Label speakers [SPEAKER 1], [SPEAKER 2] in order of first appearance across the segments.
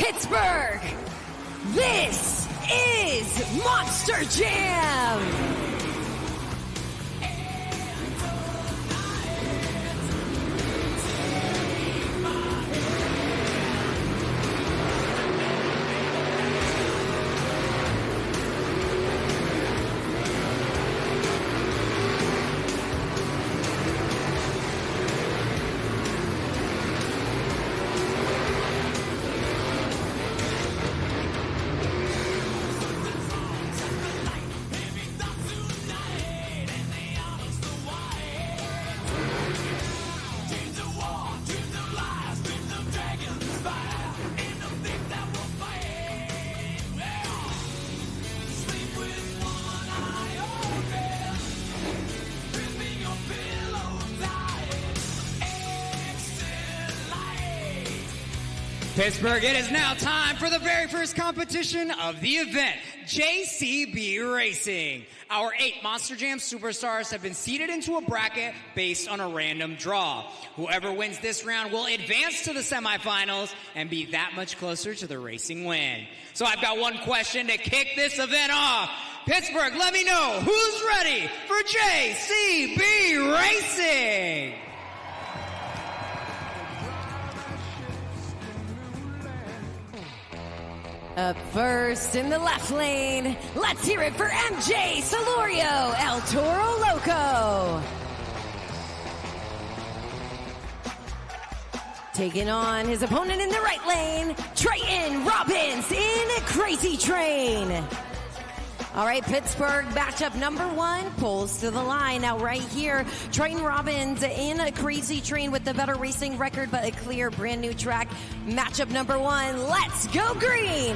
[SPEAKER 1] Pittsburgh, this is Monster Jam!
[SPEAKER 2] Pittsburgh, it is now time for the very first competition of the event, JCB Racing. Our 8 Monster Jam superstars have been seated into a bracket based on a random draw. Whoever wins this round will advance to the semifinals and be that much closer to the racing win. So I've got one question to kick this event off. Pittsburgh, let me know who's ready for JCB Racing.
[SPEAKER 1] Up first in the left lane, let's hear it for MJ Solorio, El Toro Loco. Taking on his opponent in the right lane, Triton Robbins in a Crazy Train. All right, Pittsburgh matchup number 1 pulls to the line. Now right here, Triton Robbins in a Crazy Train with the better racing record, but a clear brand new track. Matchup number 1, let's go green.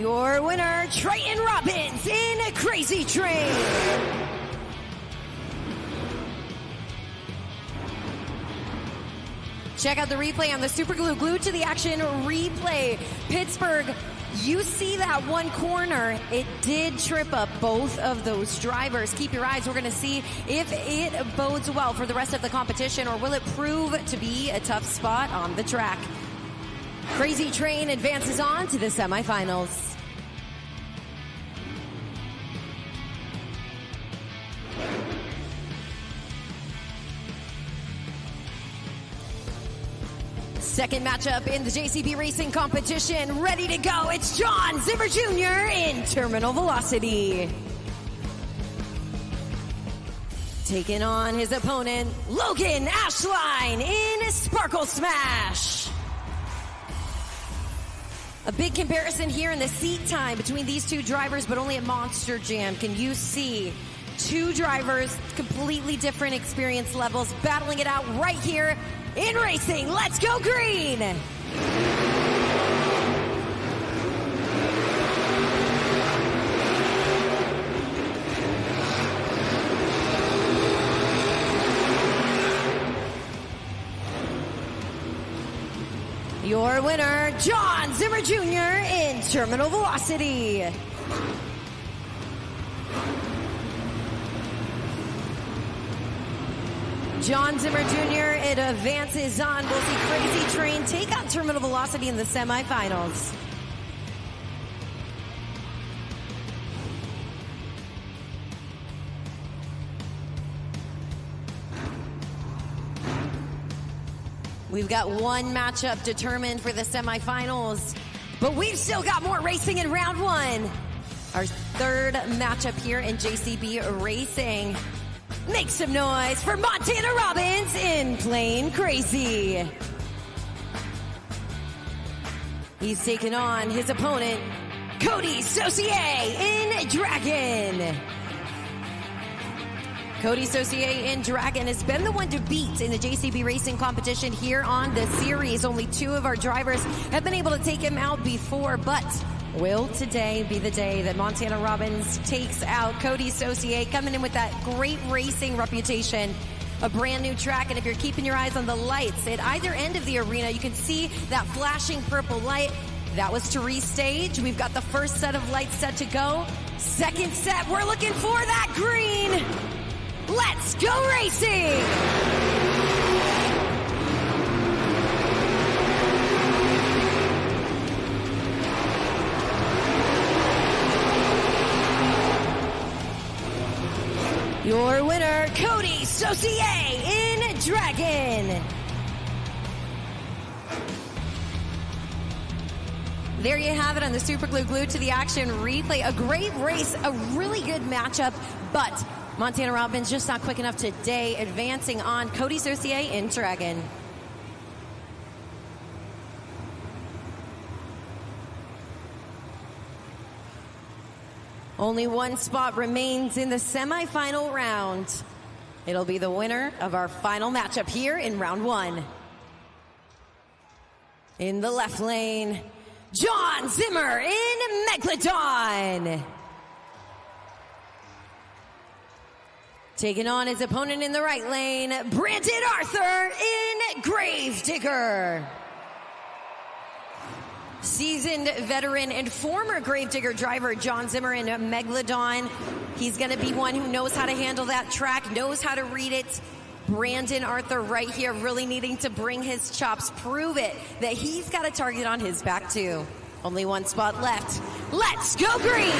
[SPEAKER 1] Your winner, Triton Robbins in a Crazy Train. Check out the replay on the Super Glue Glued to the Action replay. Pittsburgh, you see that one corner. It did trip up both of those drivers. Keep your eyes. We're going to see if it bodes well for the rest of the competition, or will it prove to be a tough spot on the track. Crazy Train advances on to the semifinals. Second matchup in the JCB Racing competition. Ready to go. It's John Zimmer Jr. in Terminal Velocity. Taking on his opponent, Logan Ashline in Sparkle Smash. A big comparison here in the seat time between these two drivers, but only at Monster Jam can you see two drivers, completely different experience levels, battling it out right here in racing. Let's go green! Your winner, John Zimmer Jr. in Terminal Velocity. John Zimmer Jr., it advances on. We'll see Crazy Train take on Terminal Velocity in the semifinals. We've got one matchup determined for the semifinals, but we've still got more racing in round 1. Our third matchup here in JCB Racing. Make some noise for Montana Robbins in Plain Crazy. He's taking on his opponent, Cody Saucier in Dragon. Cody Saucier in Dragon has been the one to beat in the JCB Racing competition here on the series. Only 2 of our drivers have been able to take him out before, but will today be the day that Montana Robbins takes out Cody Saucier, coming in with that great racing reputation, a brand new track. And if you're keeping your eyes on the lights at either end of the arena, you can see that flashing purple light. That was to restage. We've got the first set of lights set to go. Second set, we're looking for that green. Let's go racing! Your winner, Cody Saucier in Dragon. There you have it on the Super Glue Glued to the Action replay. A great race, a really good matchup, but Montana Robbins just not quick enough today, advancing on Cody Saucier in Dragon. Only one spot remains in the semifinal round. It'll be the winner of our final matchup here in round one. In the left lane, John Zimmer in Megalodon. Taking on his opponent in the right lane, Brandon Arthur in Gravedigger. Seasoned veteran and former Gravedigger driver John Zimmer in Megalodon. He's going to be one who knows how to handle that track, knows how to read it. Brandon Arthur right here really needing to bring his chops, prove it that he's got a target on his back too. Only one spot left. Let's go green!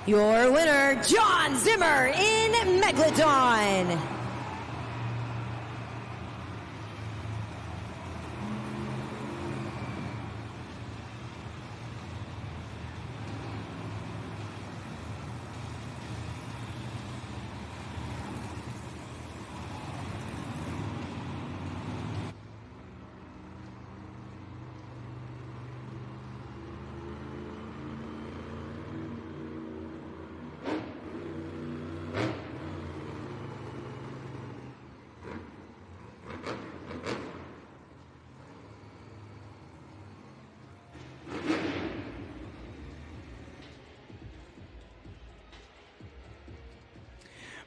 [SPEAKER 1] Your winner, John Zimmer in Megalodon.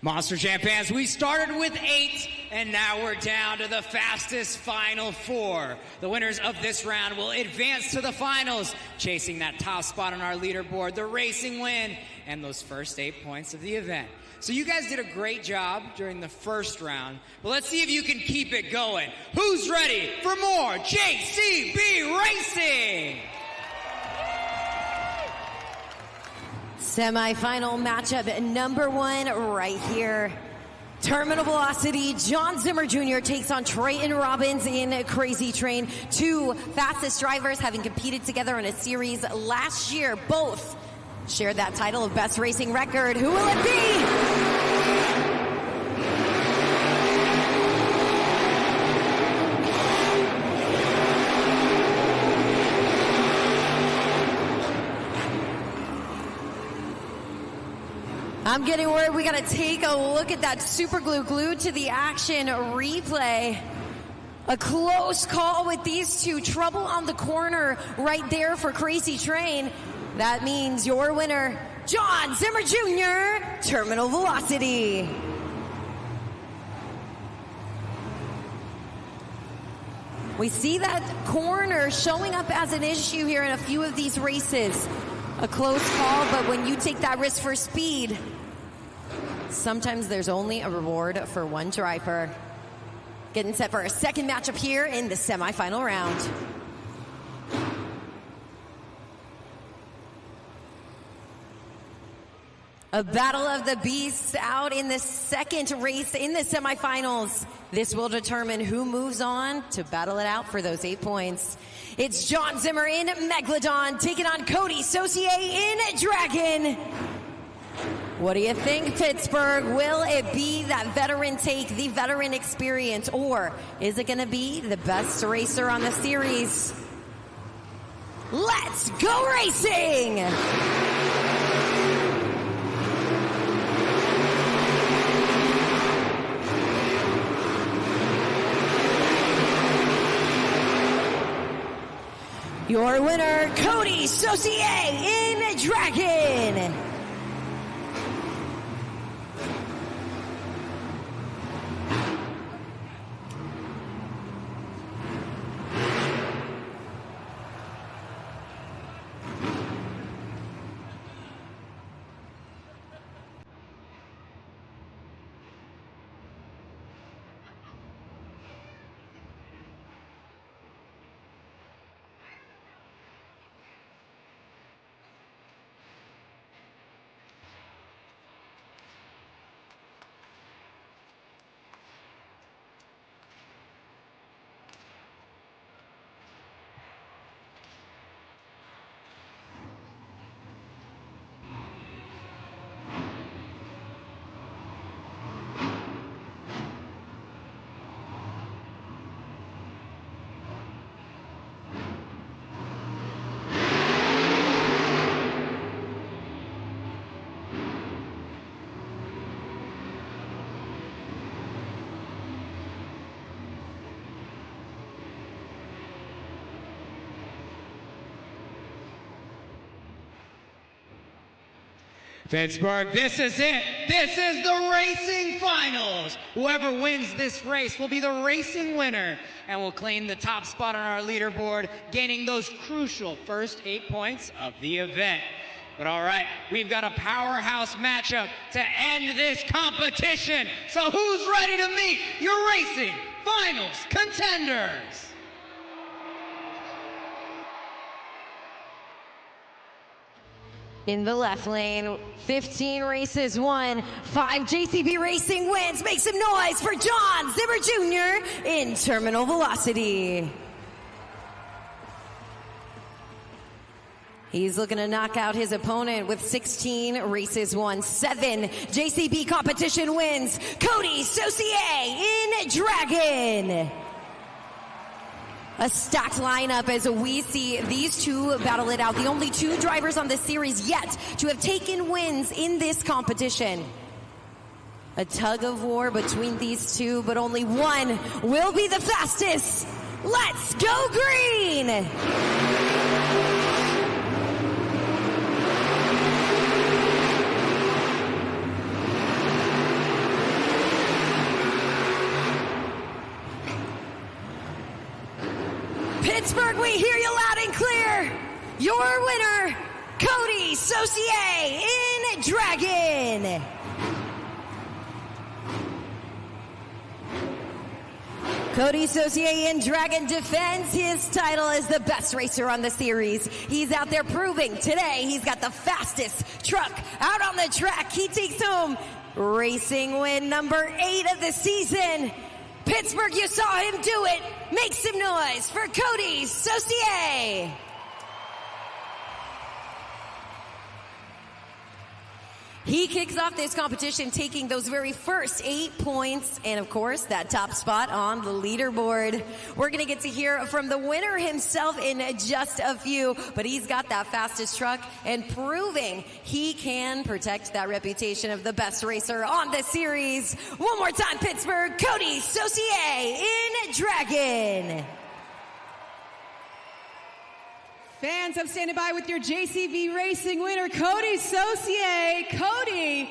[SPEAKER 2] Monster Jam fans, we started with 8, and now we're down to the fastest final 4. The winners of this round will advance to the finals, chasing that top spot on our leaderboard, the racing win, and those first 8 points of the event. So you guys did a great job during the first round, but let's see if you can keep it going. Who's ready for more JCB Racing?
[SPEAKER 1] Semi-final matchup number 1 right here. Terminal velocity, John Zimmer Jr. takes on Trayton Robbins in Crazy Train. 2 fastest drivers having competed together in a series last year. Both shared that title of best racing record. Who will it be? I'm getting word we got to take a look at that Super Glue Glued to the Action replay. A close call with these two. Trouble on the corner right there for Crazy Train. That means your winner, John Zimmer Jr., Terminal Velocity. We see that corner showing up as an issue here in a few of these races. A close call, but when you take that risk for speed, sometimes there's only a reward for one driver. Getting set for a second matchup here in the semifinal round. A battle of the beasts out in the second race in the semifinals. This will determine who moves on to battle it out for those 8 points. It's John Zimmer in Megalodon taking on Cody Saucier in Dragon. What do you think, Pittsburgh? Will it be that veteran take, the veteran experience, or is it going to be the best racer on the series? Let's go racing! Your winner, Cody Saucier in Dragon.
[SPEAKER 2] Pittsburgh, this is it. This is the racing finals. Whoever wins this race will be the racing winner and will claim the top spot on our leaderboard, gaining those crucial first 8 points of the event. But all right, we've got a powerhouse matchup to end this competition. So who's ready to meet your racing finals contenders?
[SPEAKER 1] In the left lane, 15 races won, 5 JCB Racing wins. Make some noise for John Zimmer Jr. in terminal velocity. He's looking to knock out his opponent with 16 races won, 7 JCB competition wins. Cody Saucier in Dragon. A stacked lineup as we see these two battle it out. The only 2 drivers on this series yet to have taken wins in this competition. A tug of war between these two, but only one will be the fastest. Let's go green! Pittsburgh, we hear you loud and clear. Your winner, Cody Saucier in Dragon. Cody Saucier in Dragon defends his title as the best racer on the series. He's out there proving today he's got the fastest truck out on the track. He takes home racing win number 8 of the season. Pittsburgh, you saw him do it. Make some noise for Cody Saucier. He kicks off this competition taking those very first 8 points and, of course, that top spot on the leaderboard. We're going to get to hear from the winner himself in just a few, but he's got that fastest truck and proving he can protect that reputation of the best racer on the series. One more time, Pittsburgh, Cody Saucier in Dragon.
[SPEAKER 3] Fans, I'm standing by with your JCB Racing winner, Cody Saucier. Cody,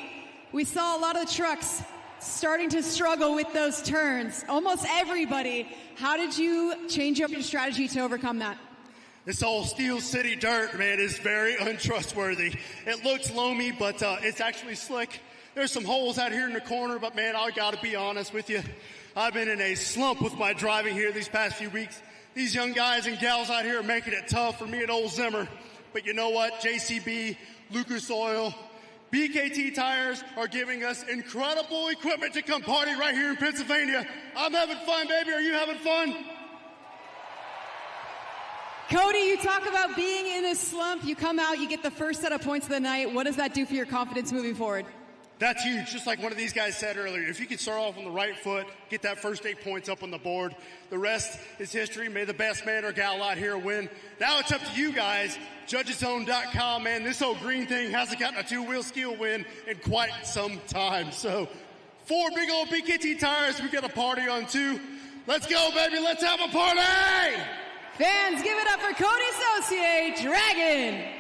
[SPEAKER 3] we saw a lot of the trucks starting to struggle with those turns. Almost everybody. How did you change up your strategy to overcome that?
[SPEAKER 4] This old Steel City dirt, man, is very untrustworthy. It looks loamy, but it's actually slick. There's some holes out here in the corner, but man, I gotta be honest with you. I've been in a slump with my driving here these past few weeks. These young guys and gals out here are making it tough for me and old Zimmer. But you know what? JCB, Lucas Oil, BKT Tires are giving us incredible equipment to come party right here in Pennsylvania. I'm having fun, baby. Are you having fun?
[SPEAKER 3] Cody, you talk about being in a slump. You come out, you get the first set of points of the night. What does that do for your confidence moving forward?
[SPEAKER 4] That's huge, just like one of these guys said earlier. If you can start off on the right foot, get that first 8 points up on the board, the rest is history. May the best man or gal out here win. Now it's up to you guys. Judgeszone.com, man. This old green thing hasn't gotten a 2-wheel skill win in quite some time. So 4 big old BKT tires. We got a party on 2. Let's go, baby. Let's have a party.
[SPEAKER 3] Fans, give it up for Cody Saucier, Dragon.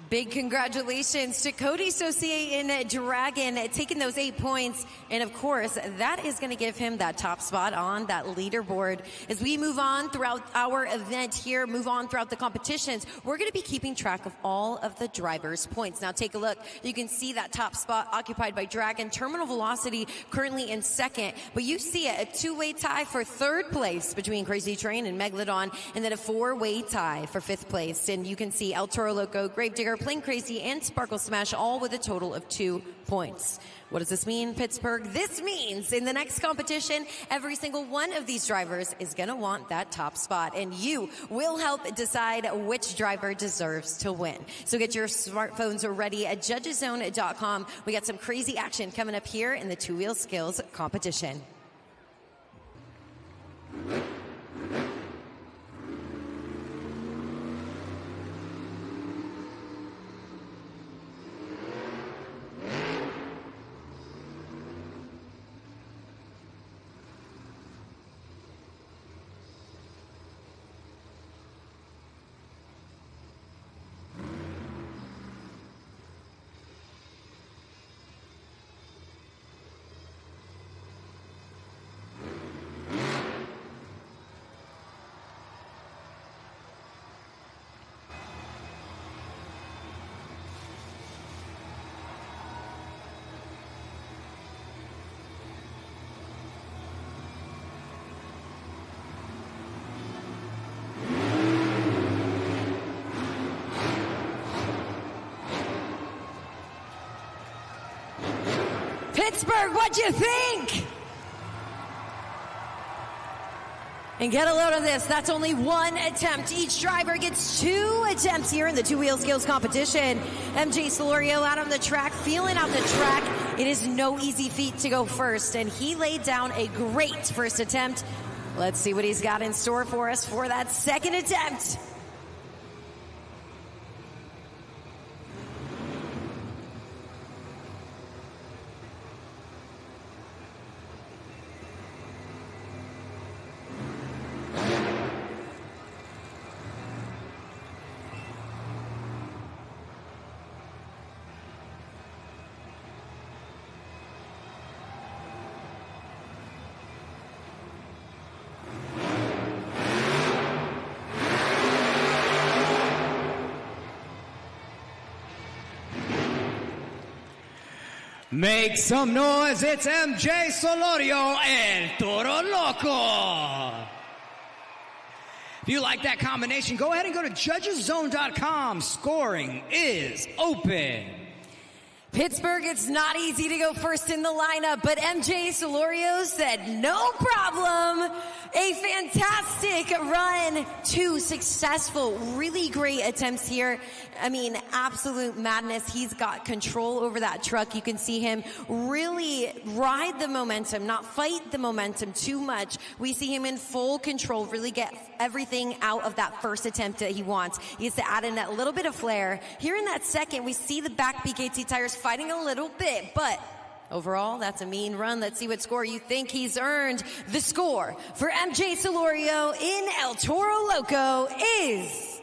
[SPEAKER 1] Big congratulations to Cody Saucier in Dragon, taking those 8 points. And of course, that is going to give him that top spot on that leaderboard. As we move on throughout our event here, move on throughout the competitions, we're going to be keeping track of all of the drivers' points. Now take a look. You can see that top spot occupied by Dragon. Terminal Velocity currently in second. But you see a 2-way tie for 3rd place between Crazy Train and Megalodon. And then a 4-way tie for 5th place. And you can see El Toro Loco, Gravedigger, Plain Crazy, and Sparkle Smash, all with a total of 2 points. What does this mean, Pittsburgh? This means in the next competition, every single one of these drivers is going to want that top spot, and you will help decide which driver deserves to win. So get your smartphones ready at judgeszone.com. We got some crazy action coming up here in the 2-wheel skills competition. Pittsburgh, what'd you think? And get a load of this, that's only one attempt. Each driver gets 2 attempts here in the two-wheel skills competition. MJ Solorio out on the track, feeling out the track. It is no easy feat to go first, and he laid down a great first attempt. Let's see what he's got in store for us for that second attempt.
[SPEAKER 2] Make some noise, it's MJ Solorio and Toro Loco. If you like that combination, go ahead and go to judgeszone.com. Scoring is open.
[SPEAKER 1] Pittsburgh, it's not easy to go first in the lineup, but MJ Solorio said no problem. A fantastic run, 2 successful, really great attempts here. I mean, absolute madness. He's got control over that truck. You can see him really ride the momentum, not fight the momentum too much. We see him in full control, really get everything out of that first attempt that he wants. He has to add in that little bit of flair. Here in that second, we see the back BKT tires fighting a little bit, but overall, that's a mean run. Let's see what score you think he's earned. The score for MJ Solorio in El Toro Loco is...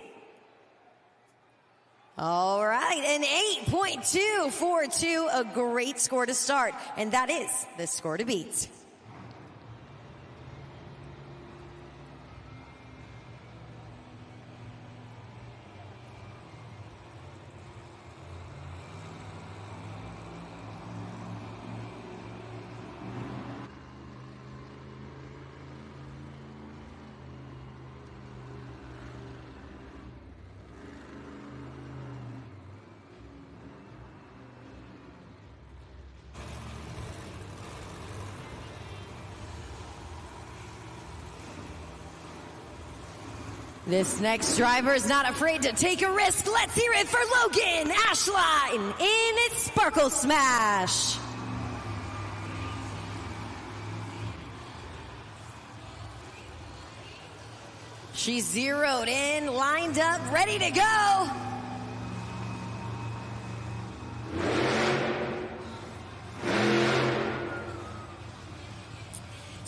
[SPEAKER 1] all right, an 8.242, a great score to start, and that is the score to beat. This next driver is not afraid to take a risk. Let's hear it for Logan Ashline in Sparkle Smash. She's zeroed in, lined up, ready to go.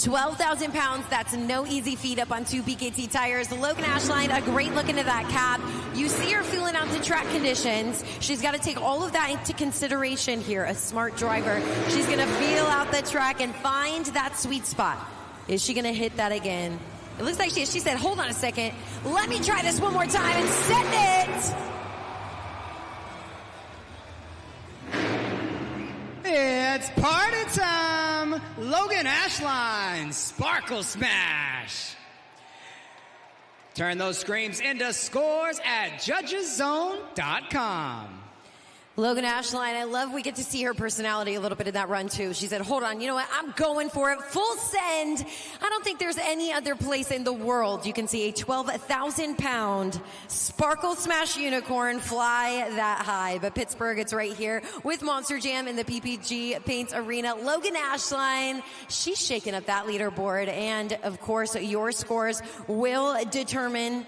[SPEAKER 1] 12,000 pounds, that's no easy feat up on 2 BKT tires. Logan Ashline, a great look into that cab. You see her feeling out the track conditions. She's got to take all of that into consideration here, a smart driver. She's going to feel out the track and find that sweet spot. Is she going to hit that again? It looks like she said, hold on a second. Let me try this one more time and send it.
[SPEAKER 2] It's party time! Logan Ashline, Sparkle Smash. Turn those screams into scores at judgeszone.com.
[SPEAKER 1] Logan Ashline, I love we get to see her personality a little bit in that run too. She said, hold on, you know what? I'm going for it. Full send. I don't think there's any other place in the world you can see a 12,000 pound Sparkle Smash unicorn fly that high. But Pittsburgh, it's right here with Monster Jam in the PPG Paints Arena. Logan Ashline, she's shaking up that leaderboard. And of course, your scores will determine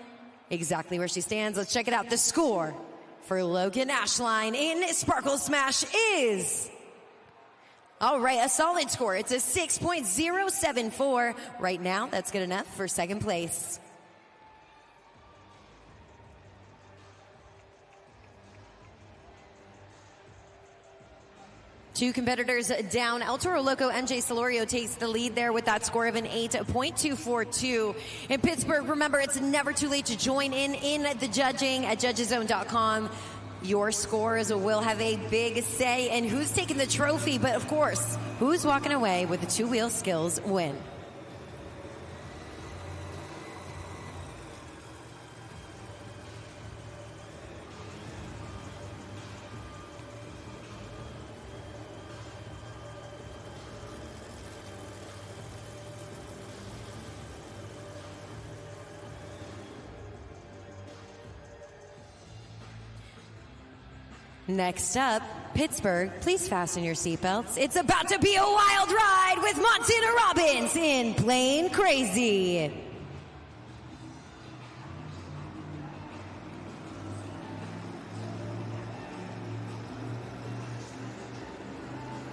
[SPEAKER 1] exactly where she stands. Let's check it out. The score for Logan Ashline in Sparkle Smash is, all right, a solid score. It's a 6.074. Right now, that's good enough for second place. Two competitors down. El Toro Loco, MJ Solorio takes the lead there with that score of an 8.242. In Pittsburgh, remember, it's never too late to join in the judging at judgeszone.com. Your scores will have a big say in who's taking the trophy, but of course, who's walking away with the two-wheel skills win. Next up, Pittsburgh, please fasten your seatbelts. It's about to be a wild ride with Montana Robbins in Plain Crazy.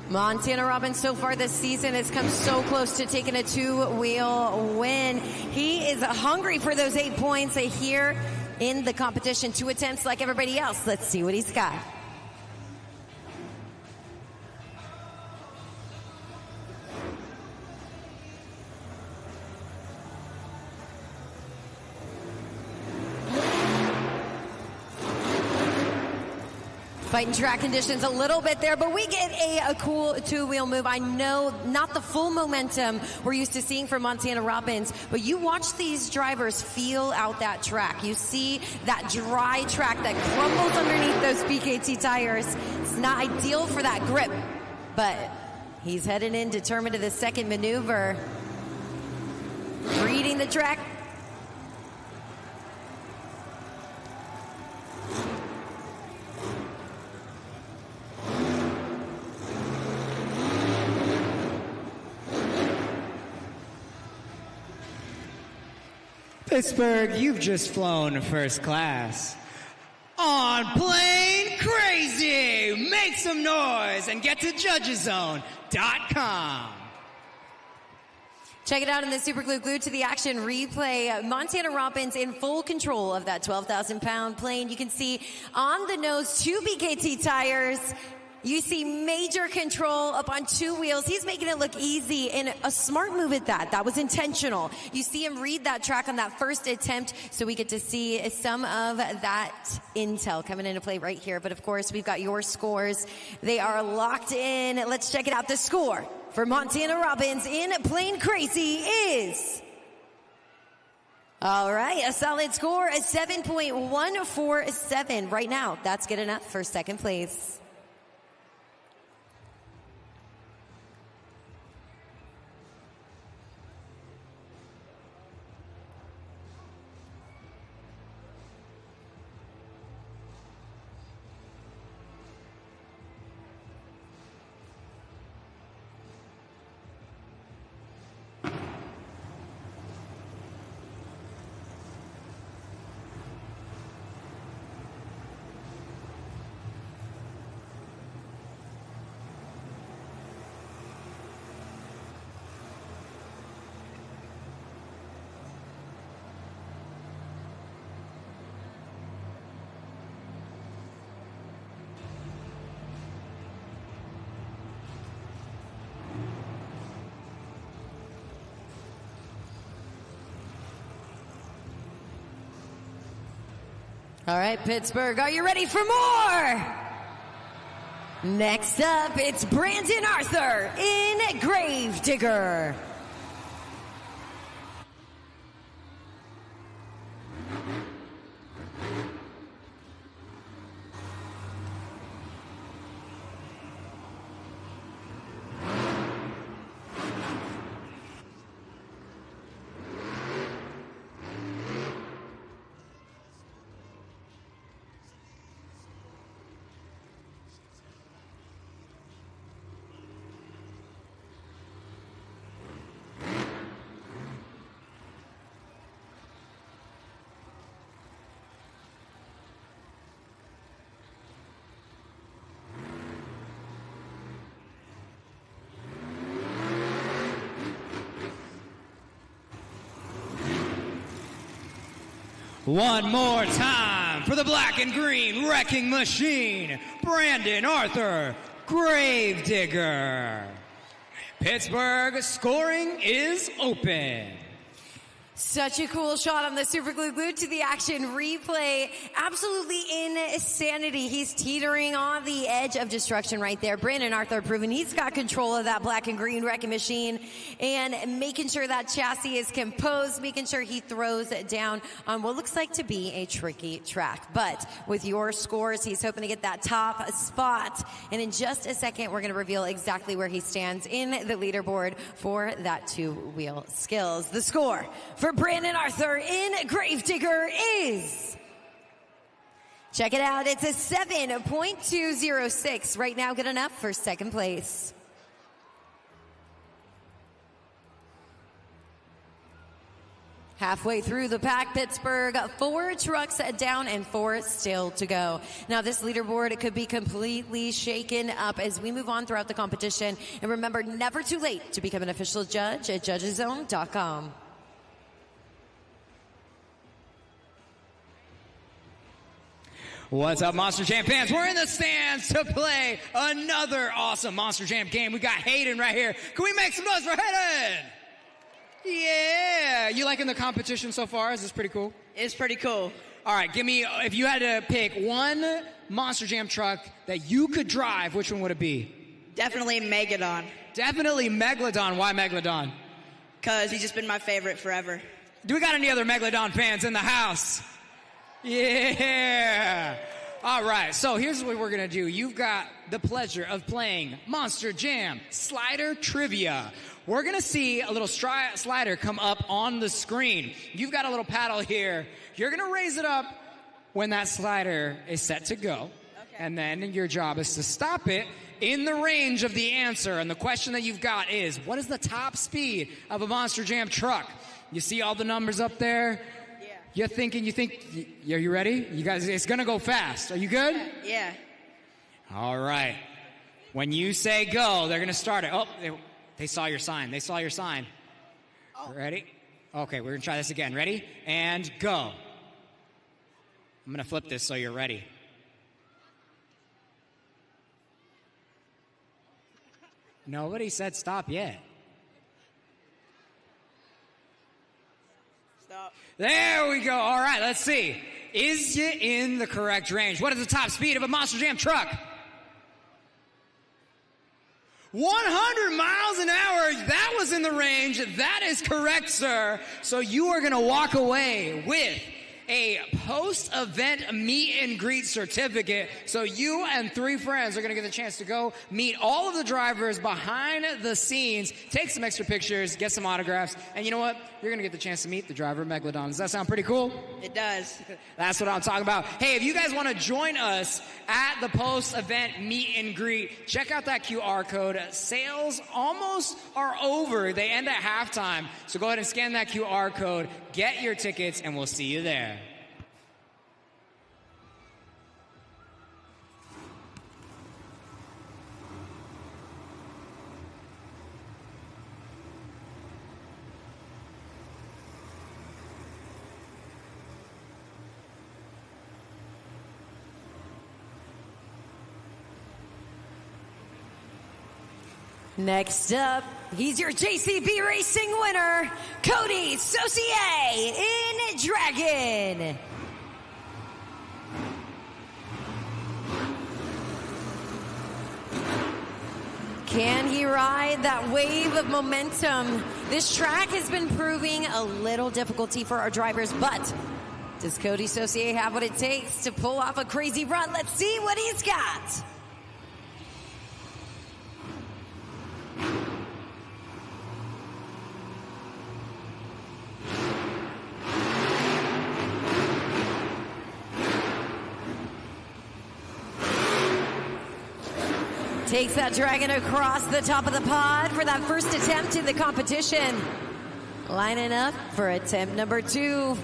[SPEAKER 1] Montana Robbins so far this season has come so close to taking a two-wheel win. He is hungry for those 8 points here in the competition. 2 attempts like everybody else. Let's see what he's got. Fighting track conditions a little bit there, but we get a cool two-wheel move. I know not the full momentum we're used to seeing from Montana Robbins, but you watch these drivers feel out that track. You see that dry track that crumbles underneath those BKT tires. It's not ideal for that grip, but he's headed in determined to the second maneuver. Reading the track.
[SPEAKER 2] Pittsburgh, you've just flown first class. On Plain Crazy! Make some noise and get to judgeszone.com.
[SPEAKER 1] Check it out in the Super Glued to the Action replay. Montana Robbins in full control of that 12,000-pound plane. You can see on the nose 2 BKT tires. You see major control up on 2 wheels. He's making it look easy and a smart move at that. That was intentional. You see him read that track on that first attempt, so we get to see some of that intel coming into play right here. But of course, we've got your scores. They are locked in. Let's check it out. The score for Montana Robbins in Plain Crazy is... all right, a solid score, a 7.147 right now. That's good enough for second place. All right, Pittsburgh, are you ready for more? Next up, it's Brandon Arthur in Gravedigger.
[SPEAKER 2] One more time for the black and green wrecking machine, Brandon Arthur, Gravedigger. Pittsburgh, scoring is open.
[SPEAKER 1] Such a cool shot on the Super Glued to the Action replay. Absolutely insanity. He's teetering on the edge of destruction right there. Brandon Arthur proving he's got control of that black and green wrecking machine and making sure that chassis is composed, making sure he throws it down on what looks like to be a tricky track. But with your scores, he's hoping to get that top spot. And in just a second, we're going to reveal exactly where he stands in the leaderboard for that two-wheel skills. The score for Brandon Arthur in Gravedigger is... Check it out. It's a 7.206. Right now, good enough for second place. Halfway through the pack, Pittsburgh, 4 trucks down and 4 still to go. Now, this leaderboard, it could be completely shaken up as we move on throughout the competition. And remember, never too late to become an official judge at judgeszone.com.
[SPEAKER 2] What's up, Monster Jam fans? We're in the stands to play another awesome Monster Jam game. We got Hayden right here. Can we make some noise for Hayden? Yeah. You liking the competition so far? Is this pretty cool?
[SPEAKER 5] It's pretty cool.
[SPEAKER 2] All right, give me, if you had to pick one Monster Jam truck that you could drive, which one would it be?
[SPEAKER 5] Definitely Megalodon.
[SPEAKER 2] Definitely Megalodon. Why Megalodon?
[SPEAKER 5] Because he's just been my favorite forever.
[SPEAKER 2] Do we got any other Megalodon fans in the house? Yeah. All right, so here's what we're going to do. You've got the pleasure of playing Monster Jam Slider Trivia. We're going to see a little slider come up on the screen. You've got a little paddle here. You're going to raise it up when that slider is set to go. Okay. And then your job is to stop it in the range of the answer. And the question that you've got is, what is the top speed of a Monster Jam truck? You see all the numbers up there? Yeah. Are you ready? You guys, it's going to go fast. Are you good?
[SPEAKER 5] Yeah.
[SPEAKER 2] All right. When you say go, they're going to start it. Oh, they saw your sign. They saw your sign. Oh. Ready? Okay, we're going to try this again. Ready? And go. I'm going to flip this so you're ready. Nobody said stop yet.
[SPEAKER 5] Stop.
[SPEAKER 2] There we go. All right, let's see. Is you in the correct range? What is the top speed of a Monster Jam truck? 100 miles an hour. That was in the range. That is correct, sir. So you are going to walk away with a post-event meet and greet certificate. So you and 3 friends are going to get the chance to go meet all of the drivers behind the scenes, take some extra pictures, get some autographs, and you know what? You're going to get the chance to meet the driver of Megalodon. Does that sound pretty cool?
[SPEAKER 5] It does.
[SPEAKER 2] That's what I'm talking about. Hey, if you guys want to join us at the post-event meet and greet, check out that QR code. Sales almost are over. They end at halftime. So go ahead and scan that QR code, get your tickets, and we'll see you there.
[SPEAKER 1] Next up, he's your JCB Racing winner, Cody Saucier in Dragon. Can he ride that wave of momentum? This track has been proving a little difficulty for our drivers, but does Cody Saucier have what it takes to pull off a crazy run? Let's see what he's got. Takes that dragon across the top of the pod for that first attempt in the competition. Lining up for attempt number 2.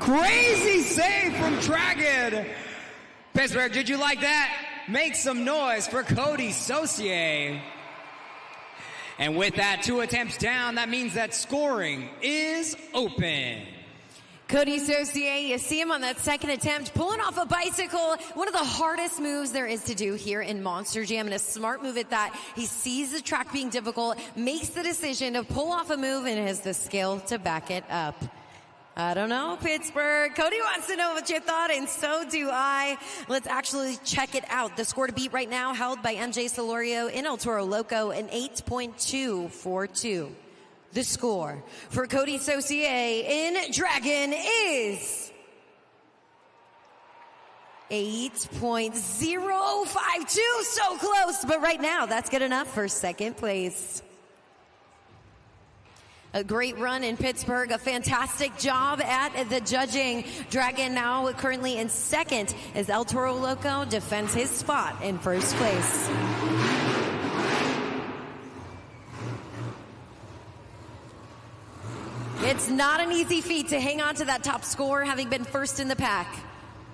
[SPEAKER 2] Crazy save from Dragon. Pittsburgh, did you like that? Make some noise for Cody Saucier. And with that 2 attempts down, that means that scoring is open.
[SPEAKER 1] Cody Saucier, you see him on that second attempt, pulling off a bicycle. One of the hardest moves there is to do here in Monster Jam, and a smart move at that. He sees the track being difficult, makes the decision to pull off a move, and has the skill to back it up. I don't know, Pittsburgh. Cody wants to know what you thought, and so do I. Let's actually check it out. The score to beat right now held by MJ Solorio in El Toro Loco, an 8.242. The score for Cody Saucier in Dragon is 8.052, so close, but right now that's good enough for second place. A great run in Pittsburgh, a fantastic job at the judging. Dragon now currently in second as El Toro Loco defends his spot in first place. It's not an easy feat to hang on to that top score, having been first in the pack.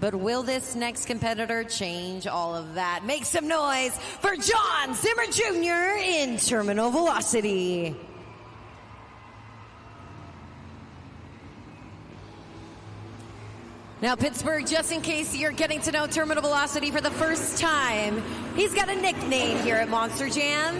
[SPEAKER 1] But will this next competitor change all of that? Make some noise for John Zimmer Jr. in terminal velocity. Now, Pittsburgh, just in case you're getting to know terminal velocity for the first time, he's got a nickname here at Monster Jam.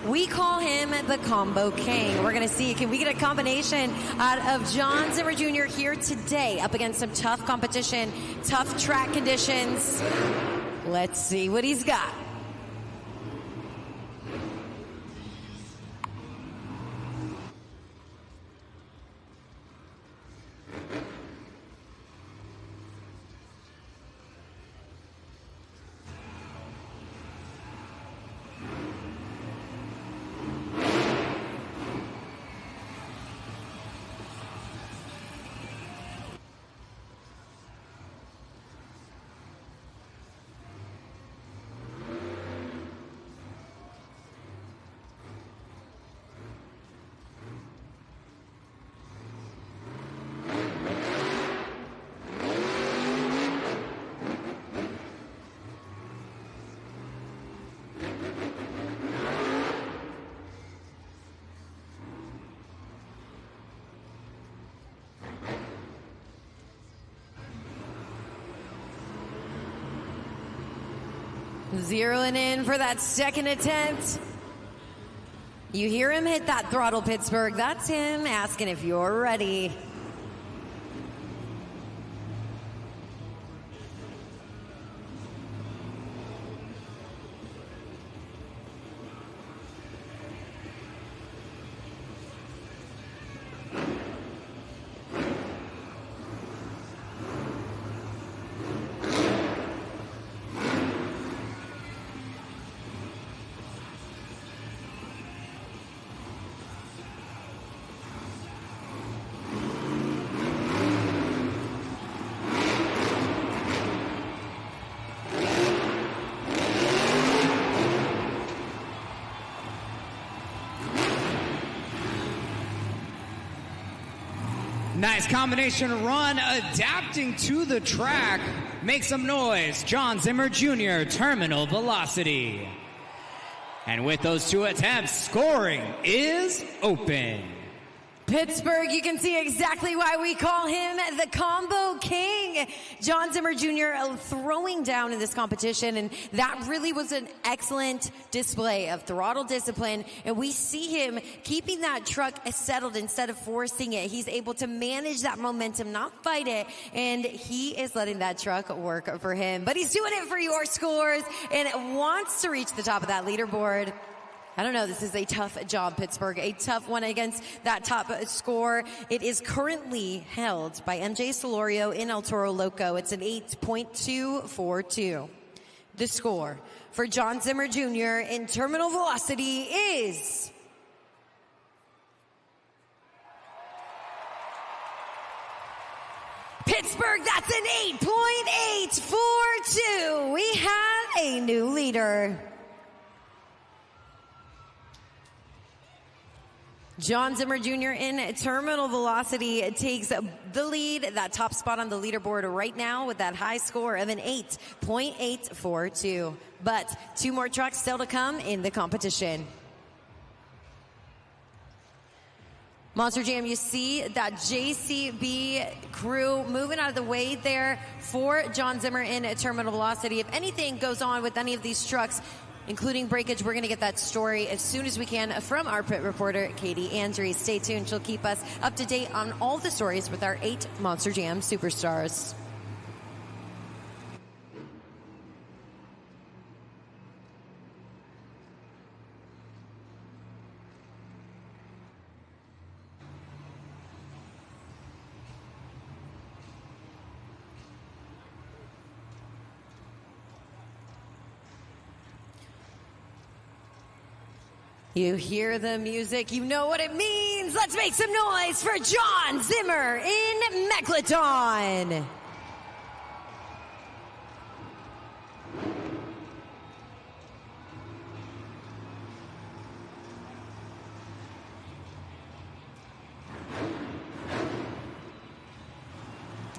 [SPEAKER 1] We call him the Combo King. We're going to see, can we get a combination out of John Zimmer Jr. here today up against some tough competition, tough track conditions. Let's see what he's got. Zeroing in for that second attempt. You hear him hit that throttle, Pittsburgh. That's him asking if you're ready.
[SPEAKER 2] Nice combination run, adapting to the track. Make some noise, John Zimmer Jr., terminal velocity. And with those two attempts, scoring is open.
[SPEAKER 1] Pittsburgh, you can see exactly why we call him the Combo King. John Zimmer Jr. throwing down in this competition, and that really was an excellent display of throttle discipline. And we see him keeping that truck settled instead of forcing it. He's able to manage that momentum, not fight it, and he is letting that truck work for him. But he's doing it for your scores and wants to reach the top of that leaderboard. I don't know, this is a tough job, Pittsburgh. A tough one against that top score. It is currently held by MJ Solorio in El Toro Loco. It's an 8.242. The score for John Zimmer Jr. in terminal velocity is... Pittsburgh, that's an 8.842. We have a new leader. John Zimmer Jr. in terminal velocity takes the lead, that top spot on the leaderboard right now with that high score of an 8.842. But two more trucks still to come in the competition. Monster Jam, you see that JCB crew moving out of the way there for John Zimmer in terminal velocity. If anything goes on with any of these trucks, including breakage, we're going to get that story as soon as we can from our pit reporter, Katie Andrews. Stay tuned. She'll keep us up to date on all the stories with our 8 Monster Jam superstars. You hear the music, you know what it means. Let's make some noise for John Zimmer in Megalodon.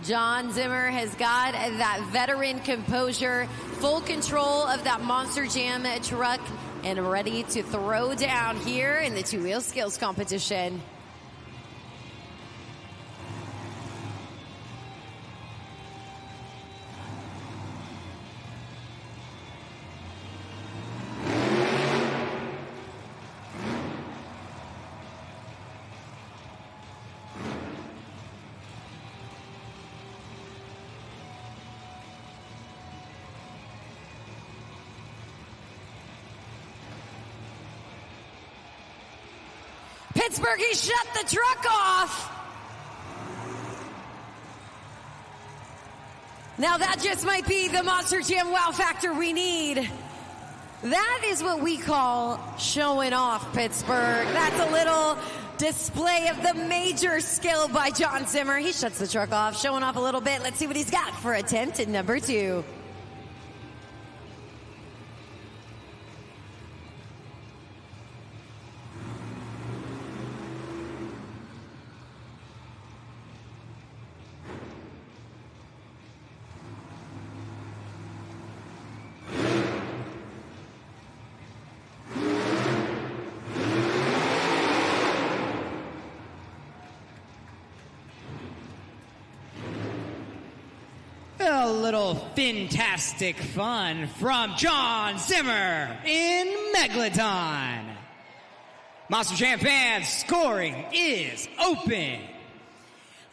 [SPEAKER 1] John Zimmer has got that veteran composure, full control of that Monster Jam truck, and ready to throw down here in the two-wheel skills competition. Pittsburgh, he shut the truck off. Now that just might be the Monster Jam wow factor we need. That is what we call showing off, Pittsburgh. That's a little display of the major skill by John Zimmer. He shuts the truck off, showing off a little bit. Let's see what he's got for attempt at number 2.
[SPEAKER 2] A little fantastic fun from John Zimmer in Megalodon. Monster Jam fans, scoring is open.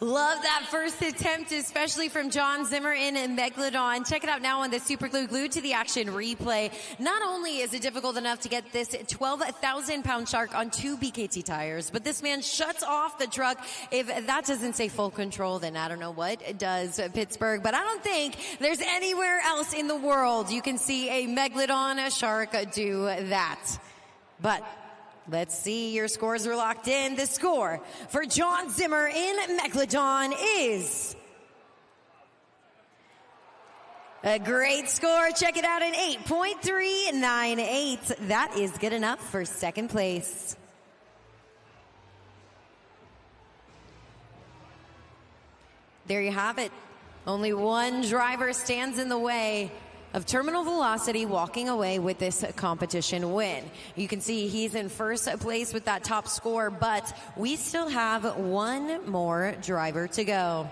[SPEAKER 1] Love that first attempt, especially from John Zimmer in Megalodon. Check it out now on the Super Glue Glued to the Action replay. Not only is it difficult enough to get this 12,000-pound shark on 2 BKT tires, but this man shuts off the truck. If that doesn't say full control, then I don't know what does, Pittsburgh. But I don't think there's anywhere else in the world you can see a Megalodon shark do that. But let's see, your scores are locked in. The score for John Zimmer in Megalodon is a great score. Check it out, an 8.398. That is good enough for second place. There you have it. Only one driver stands in the way of Terminal Velocity walking away with this competition win. You can see he's in first place with that top score, but we still have one more driver to go.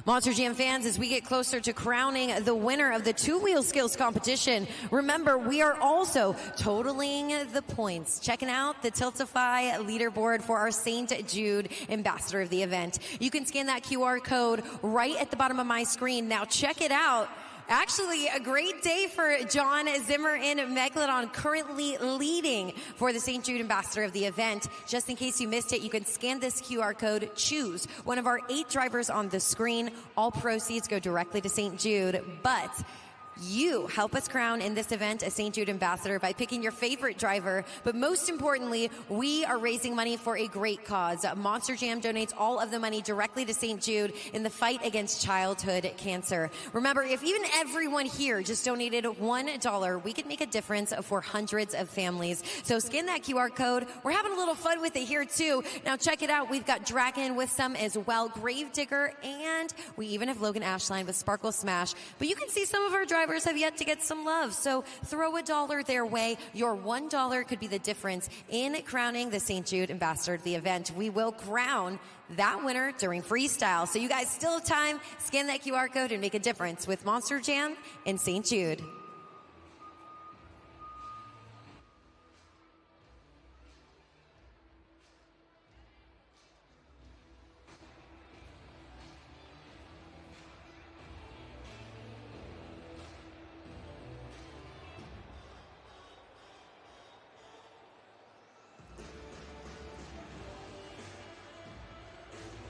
[SPEAKER 1] Monster Jam fans, as we get closer to crowning the winner of the two-wheel skills competition, remember, we are also totaling the points. Checking out the Tiltify leaderboard for our St. Jude ambassador of the event. You can scan that QR code right at the bottom of my screen. Now check it out. Actually, a great day for John Zimmer in Megalodon, currently leading for the St. Jude ambassador of the event. Just in case you missed it, you can scan this QR code, choose one of our 8 drivers on the screen. All proceeds go directly to St. Jude, but you help us crown in this event a St. Jude ambassador by picking your favorite driver. But most importantly, we are raising money for a great cause. Monster Jam donates all of the money directly to St. Jude in the fight against childhood cancer. Remember, if even everyone here just donated $1, we could make a difference for hundreds of families. So scan that QR code. We're having a little fun with it here too. Now check it out. We've got Dragon with some as well, Gravedigger, and we even have Logan Ashline with Sparkle Smash. But you can see some of our drivers have yet to get some love, so throw $1 their way. Your $1 could be the difference in crowning the St. Jude ambassador of the event. We will crown that winner during Freestyle, so you guys still have time. Scan that QR code and make a difference with Monster Jam and St. Jude.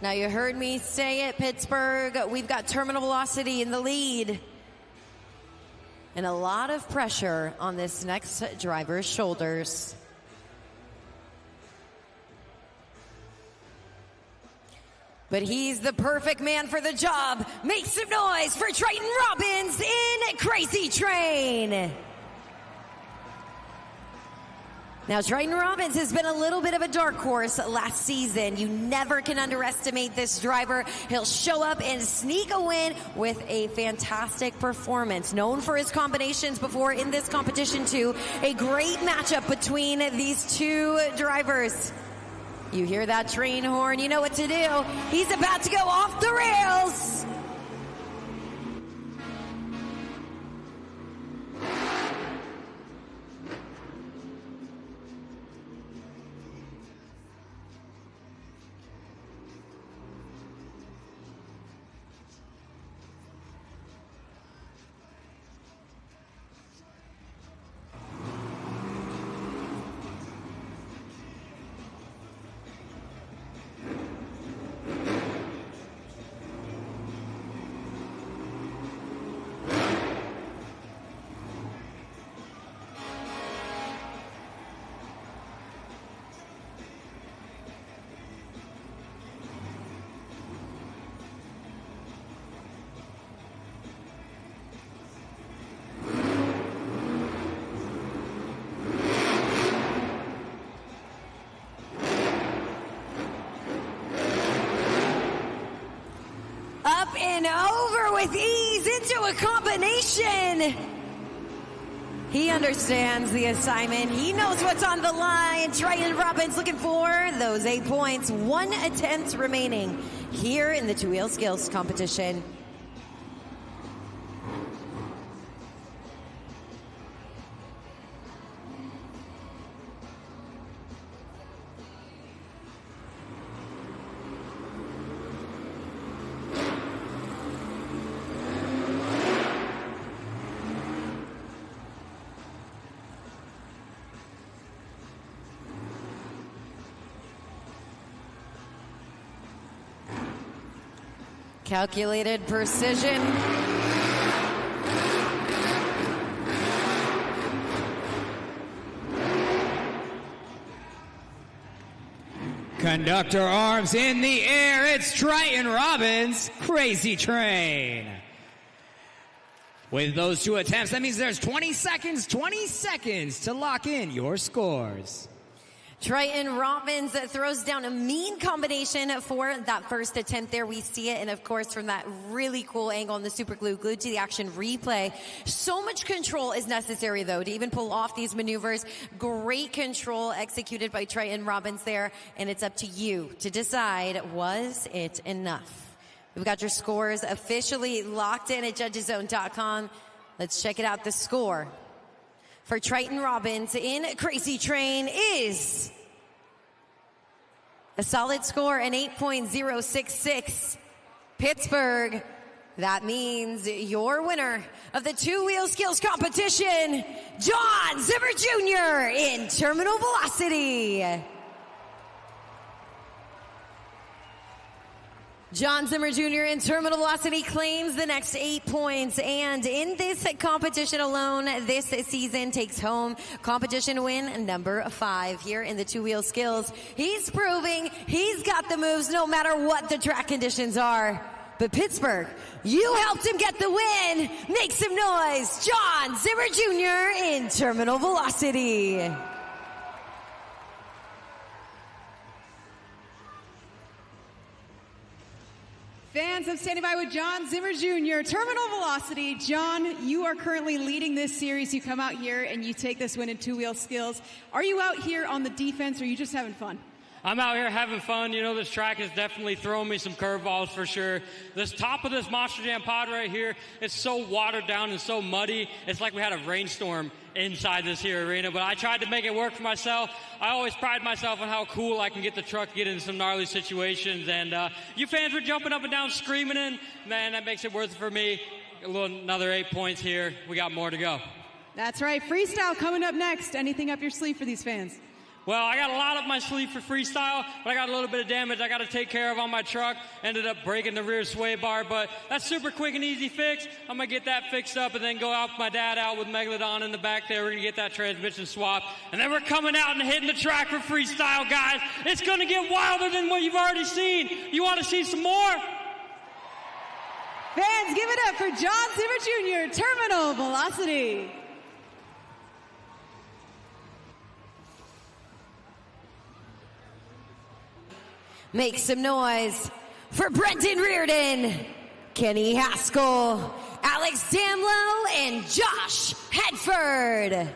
[SPEAKER 1] Now you heard me say it, Pittsburgh. We've got Terminal Velocity in the lead. And a lot of pressure on this next driver's shoulders. But he's the perfect man for the job. Make some noise for Triton Robbins in Crazy Train. Now, Triton Robbins has been a little bit of a dark horse last season. You never can underestimate this driver. He'll show up and sneak a win with a fantastic performance. Known for his combinations before in this competition, too. A great matchup between these two drivers. You hear that train horn, you know what to do. He's about to go off the rails. And over with ease into a combination. He understands the assignment. He knows what's on the line. Triton Robbins looking for those 8 points. 1 attempt remaining here in the two-wheel skills competition. Calculated precision.
[SPEAKER 2] Conductor arms in the air. It's Triton Robbins, Crazy Train. With those 2 attempts, that means there's 20 seconds to lock in your scores.
[SPEAKER 1] Triton Robbins throws down a mean combination for that first attempt there. We see it, and of course, from that really cool angle on the super glue, glued to the action replay. So much control is necessary, though, to even pull off these maneuvers. Great control executed by Triton Robbins there, and it's up to you to decide, was it enough? We've got your scores officially locked in at judgeszone.com. Let's check it out. The score for Triton Robbins in Crazy Train is a solid score, an 8.066. Pittsburgh. That means your winner of the two-wheel skills competition, John Zimmer Jr. in terminal velocity. John Zimmer Jr. in terminal velocity claims the next 8 points, and in this competition alone this season takes home competition win number 5 here in the two-wheel skills. He's proving he's got the moves no matter what the track conditions are. But Pittsburgh, you helped him get the win. Make some noise. John Zimmer Jr. in terminal velocity.
[SPEAKER 3] Fans, I'm standing by with John Zimmer Jr. Terminal velocity. John, you are currently leading this series. You come out here and you take this win in two-wheel skills. Are you out here on the defense, or are you just having fun?
[SPEAKER 6] I'm out here having fun. You know, this track is definitely throwing me some curveballs for sure. This top of this Monster Jam pod right here, it's so watered down and so muddy. It's like we had a rainstorm inside this here arena, but I tried to make it work for myself. I always pride myself on how cool I can get the truck to get into some gnarly situations, and you fans were jumping up and down screaming in. Man, that makes it worth it for me. Another 8 points here. We got more to go.
[SPEAKER 3] That's right. Freestyle coming up next. Anything up your sleeve for these fans?
[SPEAKER 6] Well, I got a lot up my sleeve for freestyle, but I got a little bit of damage I got to take care of on my truck. Ended up breaking the rear sway bar, but that's super quick and easy fix. I'm going to get that fixed up and then go out with my dad out with Megalodon in the back there. We're going to get that transmission swapped. And then we're coming out and hitting the track for freestyle, guys. It's going to get wilder than what you've already seen. You want to see some more?
[SPEAKER 3] Fans, give it up for John Zimmer Jr., Terminal Velocity.
[SPEAKER 1] Make some noise for Brendan Reardon, Kenny Haskell, Alex Damlow, and Josh Hedford.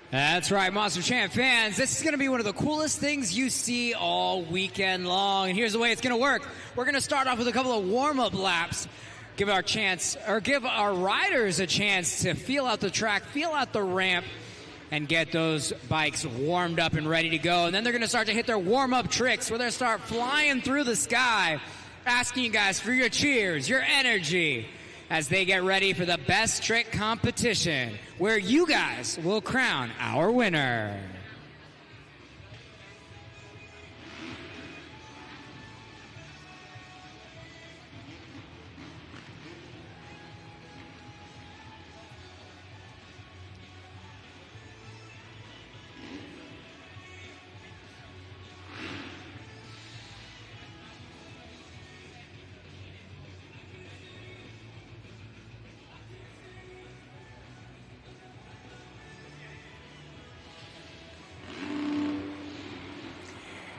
[SPEAKER 2] That's right, Monster Jam fans. This is going to be one of the coolest things you see all weekend long. And here's the way it's going to work. We're going to start off with a couple of warm-up laps. Give our riders a chance to feel out the track, feel out the ramp, and get those bikes warmed up and ready to go. And then they're going to start to hit their warm-up tricks where they're start flying through the sky, asking you guys for your cheers, your energy, as they get ready for the best trick competition, where you guys will crown our winner.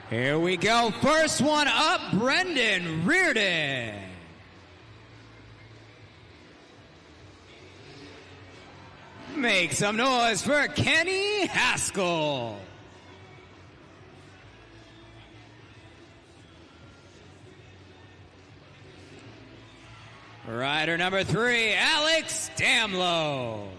[SPEAKER 2] Here we go. First one up, Brendan Reardon. Make some noise for Kenny Haskell. Rider number 3, Alex Damlow.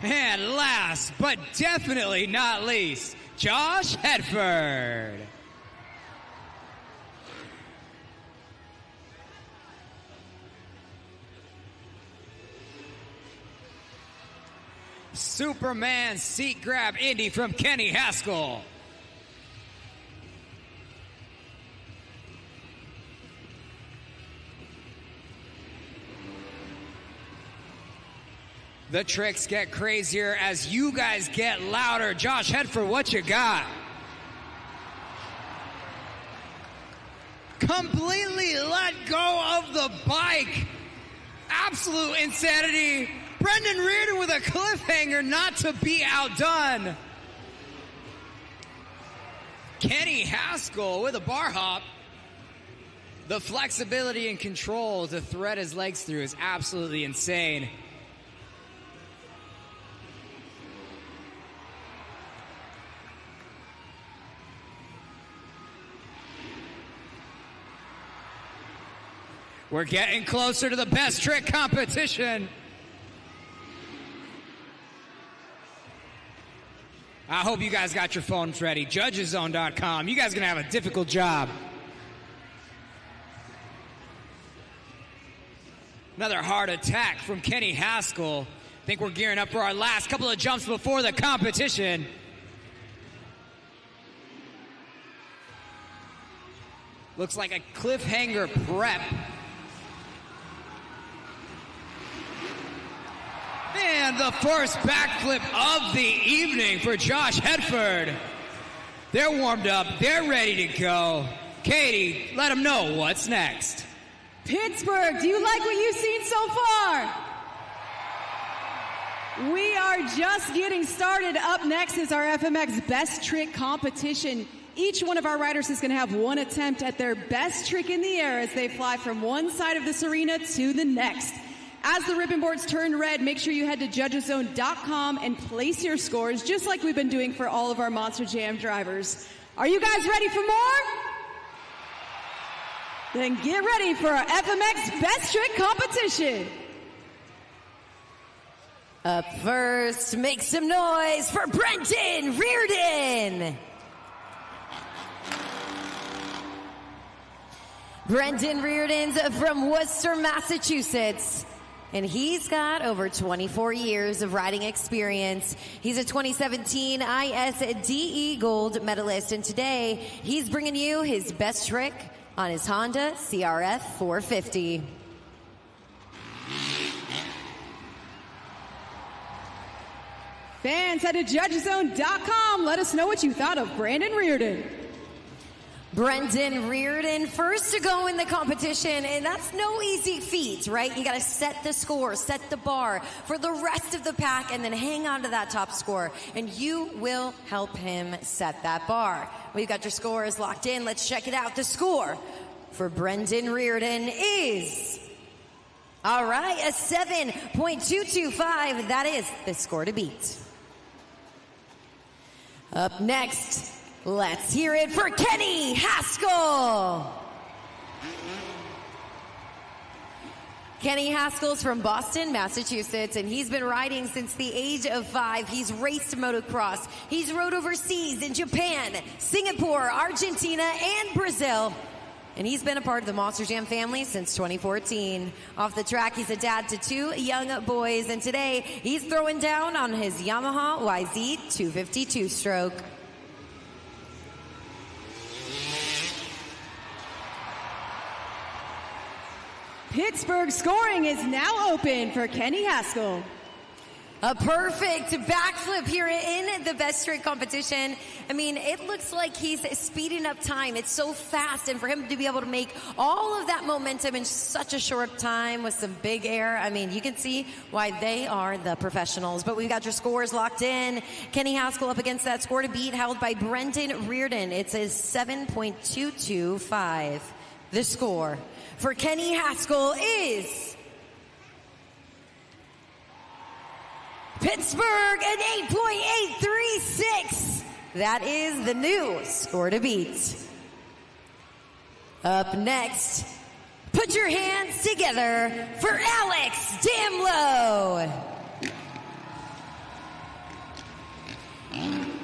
[SPEAKER 2] And last, but definitely not least, Josh Hedford. Superman seat grab Indy from Kenny Haskell. The tricks get crazier as you guys get louder. Josh Hedford, what you got? Completely let go of the bike. Absolute insanity. Brendan Reardon with a cliffhanger, not to be outdone. Kenny Haskell with a bar hop. The flexibility and control to thread his legs through is absolutely insane. We're getting closer to the best trick competition. I hope you guys got your phones ready. Judgeszone.com. You guys are going to have a difficult job. Another hard attack from Kenny Haskell. I think we're gearing up for our last couple of jumps before the competition. Looks like a cliffhanger prep. And the first backflip of the evening for Josh Hedford. They're warmed up. They're ready to go. Katie, let them know what's next.
[SPEAKER 3] Pittsburgh, do you like what you've seen so far? We are just getting started. Up next is our FMX Best Trick competition. Each one of our riders is going to have one attempt at their best trick in the air as they fly from one side of this arena to the next. As the ribbon boards turn red, make sure you head to Judgeszone.com and place your scores, just like we've been doing for all of our Monster Jam drivers. Are you guys ready for more? Then get ready for our FMX Best Trick competition.
[SPEAKER 1] Up first, make some noise for Brendan Reardon. Brendan Reardon's from Worcester, Massachusetts. And he's got over 24 years of riding experience. He's a 2017 ISDE gold medalist. And today, he's bringing you his best trick on his Honda CRF 450.
[SPEAKER 3] Fans, head to judgezone.com. Let us know what you thought of Brandon Reardon.
[SPEAKER 1] Brendan Reardon, first to go in the competition, and that's no easy feat, right? You got to set the score, set the bar for the rest of the pack, and then hang on to that top score, and you will help him set that bar. We've got your scores locked in. Let's check it out. The score for Brendan Reardon is, all right, a 7.225. That is the score to beat. Up next, let's hear it for Kenny Haskell. Kenny Haskell's from Boston, Massachusetts, and he's been riding since the age of 5. He's raced motocross. He's rode overseas in Japan, Singapore, Argentina, and Brazil. And he's been a part of the Monster Jam family since 2014. Off the track, he's a dad to 2 young boys, and today he's throwing down on his Yamaha YZ 250 two-stroke.
[SPEAKER 3] Pittsburgh scoring is now open for Kenny Haskell.
[SPEAKER 1] A perfect backflip here in the best trick competition. I mean, it looks like he's speeding up time. It's so fast, and for him to be able to make all of that momentum in such a short time with some big air, I mean, you can see why they are the professionals. But we've got your scores locked in. Kenny Haskell up against that score to beat, held by Brendan Reardon. It's a 7.225. The score for Kenny Haskell is Pittsburgh, an 8.836. That is the new score to beat. Up next, put your hands together for Alex Damlow.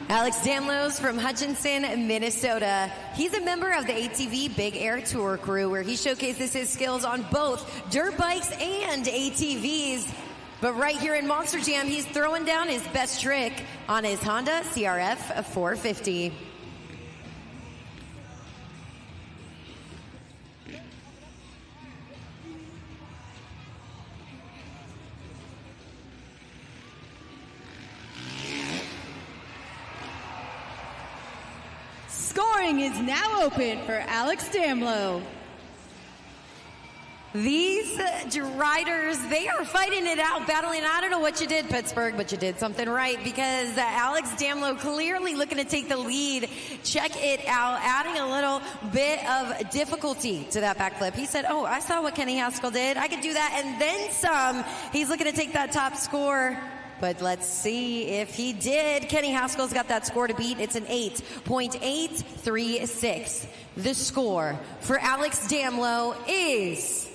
[SPEAKER 1] Alex Damlow's from Hutchinson, Minnesota. He's a member of the ATV Big Air Tour crew, where he showcases his skills on both dirt bikes and ATVs. But right here in Monster Jam, he's throwing down his best trick on his Honda CRF 450.
[SPEAKER 3] Scoring is now open for Alex Damlow.
[SPEAKER 1] These riders, they are fighting it out, battling. I don't know what you did, Pittsburgh, but you did something right, because Alex Damlow clearly looking to take the lead. Check it out, adding a little bit of difficulty to that backflip. He said, oh, I saw what Kenny Haskell did. I could do that and then some. He's looking to take that top score. But let's see if he did. Kenny Haskell's got that score to beat. It's an 8.836. The score for Alex Damlow is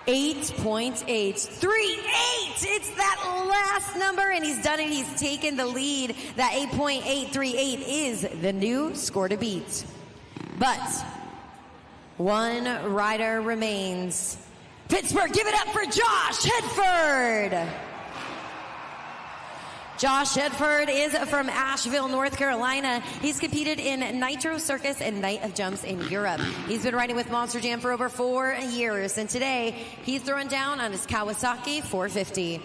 [SPEAKER 1] 8.838. It's that last number, and he's done it. He's taken the lead. That 8.838 is the new score to beat. But one rider remains. Pittsburgh, give it up for Josh Hedford. Josh Hedford is from Asheville, North Carolina. He's competed in Nitro Circus and Night of Jumps in Europe. He's been riding with Monster Jam for over 4 years, and today he's throwing down on his Kawasaki 450.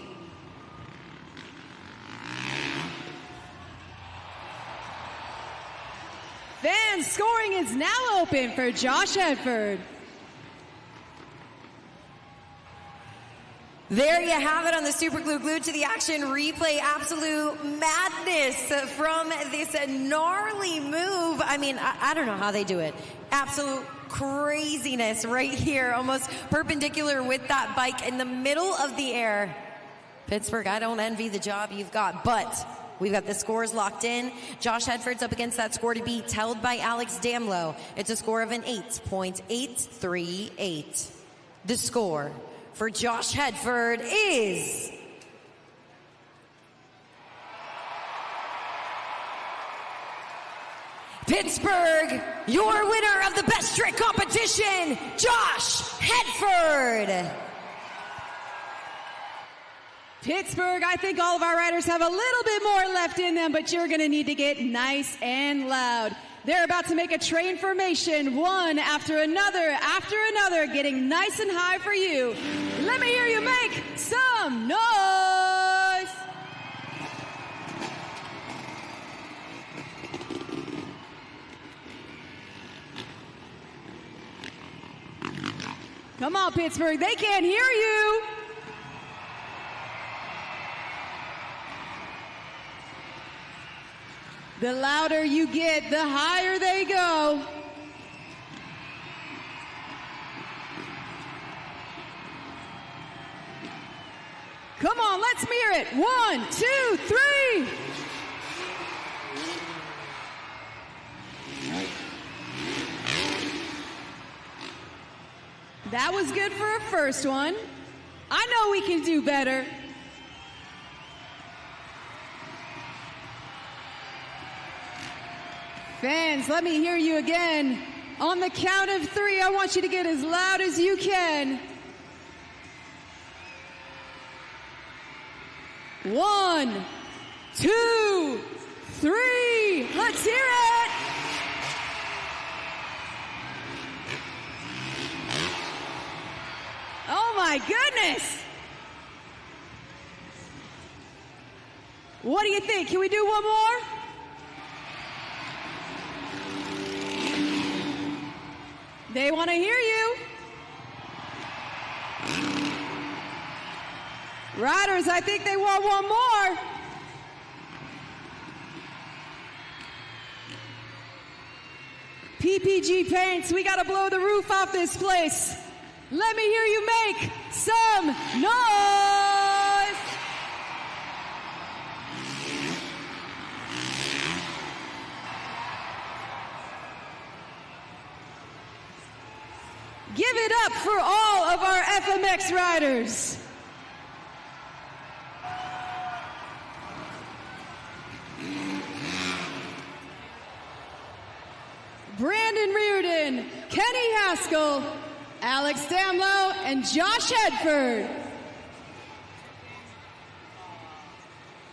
[SPEAKER 3] Fan scoring is now open for Josh Hedford.
[SPEAKER 1] There you have it on the Super Glue Glued to the Action replay. Absolute madness from this gnarly move. I mean, I don't know how they do it. Absolute craziness right here, almost perpendicular with that bike in the middle of the air. Pittsburgh, I don't envy the job you've got, but we've got the scores locked in. Josh Hedford's up against that score to beat, held by Alex Damlow. It's a score of an 8.838. The score for Josh Hedford is 10.836. Pittsburgh, your winner of the best trick competition, Josh Hedford.
[SPEAKER 3] Pittsburgh, I think all of our riders have a little bit more left in them, but you're going to need to get nice and loud. They're about to make a train formation, one after another, getting nice and high for you. Let me hear you make some noise. Come on, Pittsburgh, they can't hear you. The louder you get, the higher they go. Come on, let's hear it. 1, 2, 3. That was good for a first one. I know we can do better. Fans, let me hear you again. On the count of 3, I want you to get as loud as you can. 1, 2, 3. Let's hear it. Oh my goodness. What do you think? Can we do one more? They want to hear you. Riders, I think they want one more. PPG Paints, we got to blow the roof off this place. Let me hear you make some noise. Give it up for all of our FMX riders. Brandon Reardon, Kenny Haskell, Alex Damlow, and Josh Hedford.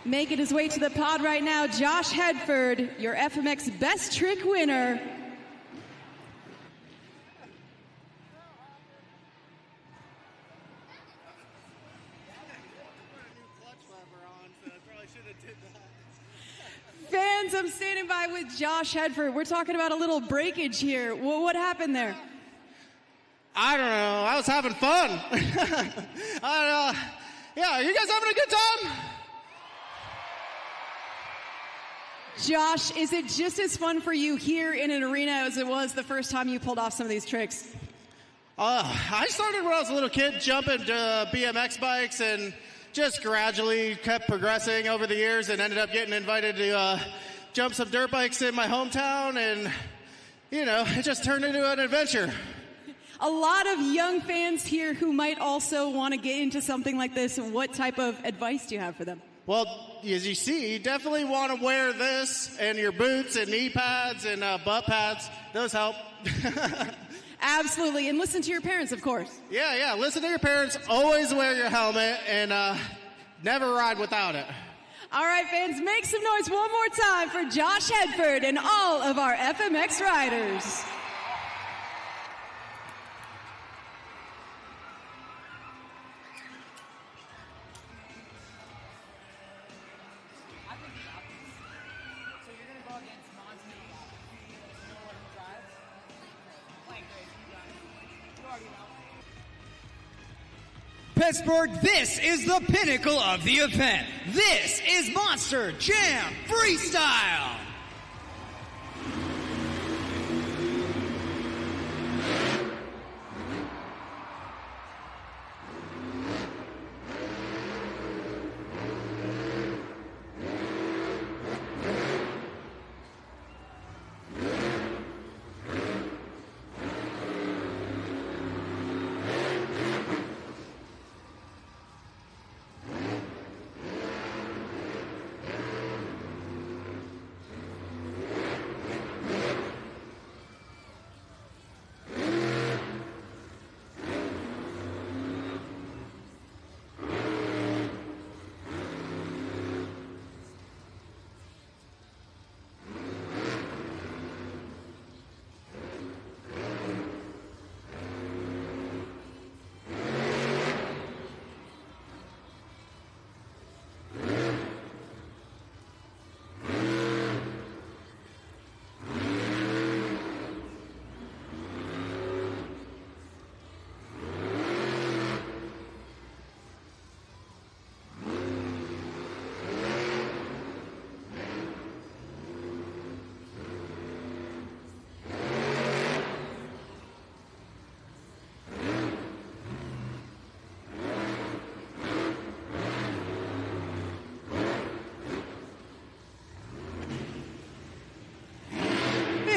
[SPEAKER 3] Making his way to the pod right now, Josh Hedford, your FMX Best Trick winner. Fans, I'm standing by with Josh Hedford. We're talking about a little breakage here. What happened there?
[SPEAKER 7] I don't know. I was having fun. Yeah, you guys having a good time?
[SPEAKER 3] Josh, is it just as fun for you here in an arena as it was the first time you pulled off some of these tricks?
[SPEAKER 7] I started when I was a little kid jumping BMX bikes and just gradually kept progressing over the years and ended up getting invited to jump some dirt bikes in my hometown, and, you know, it just turned into an adventure.
[SPEAKER 3] A lot of young fans here who might also want to get into something like this. What type of advice do you have for them?
[SPEAKER 7] Well, as you see, you definitely want to wear this and your boots and knee pads and butt pads. Those help.
[SPEAKER 3] Absolutely. And listen to your parents, of course.
[SPEAKER 7] Yeah. Listen to your parents. Always wear your helmet and never ride without it.
[SPEAKER 3] All right, fans, make some noise one more time for Josh Hedford and all of our FMX riders.
[SPEAKER 2] Pittsburgh, this is the pinnacle of the event. This is Monster Jam Freestyle.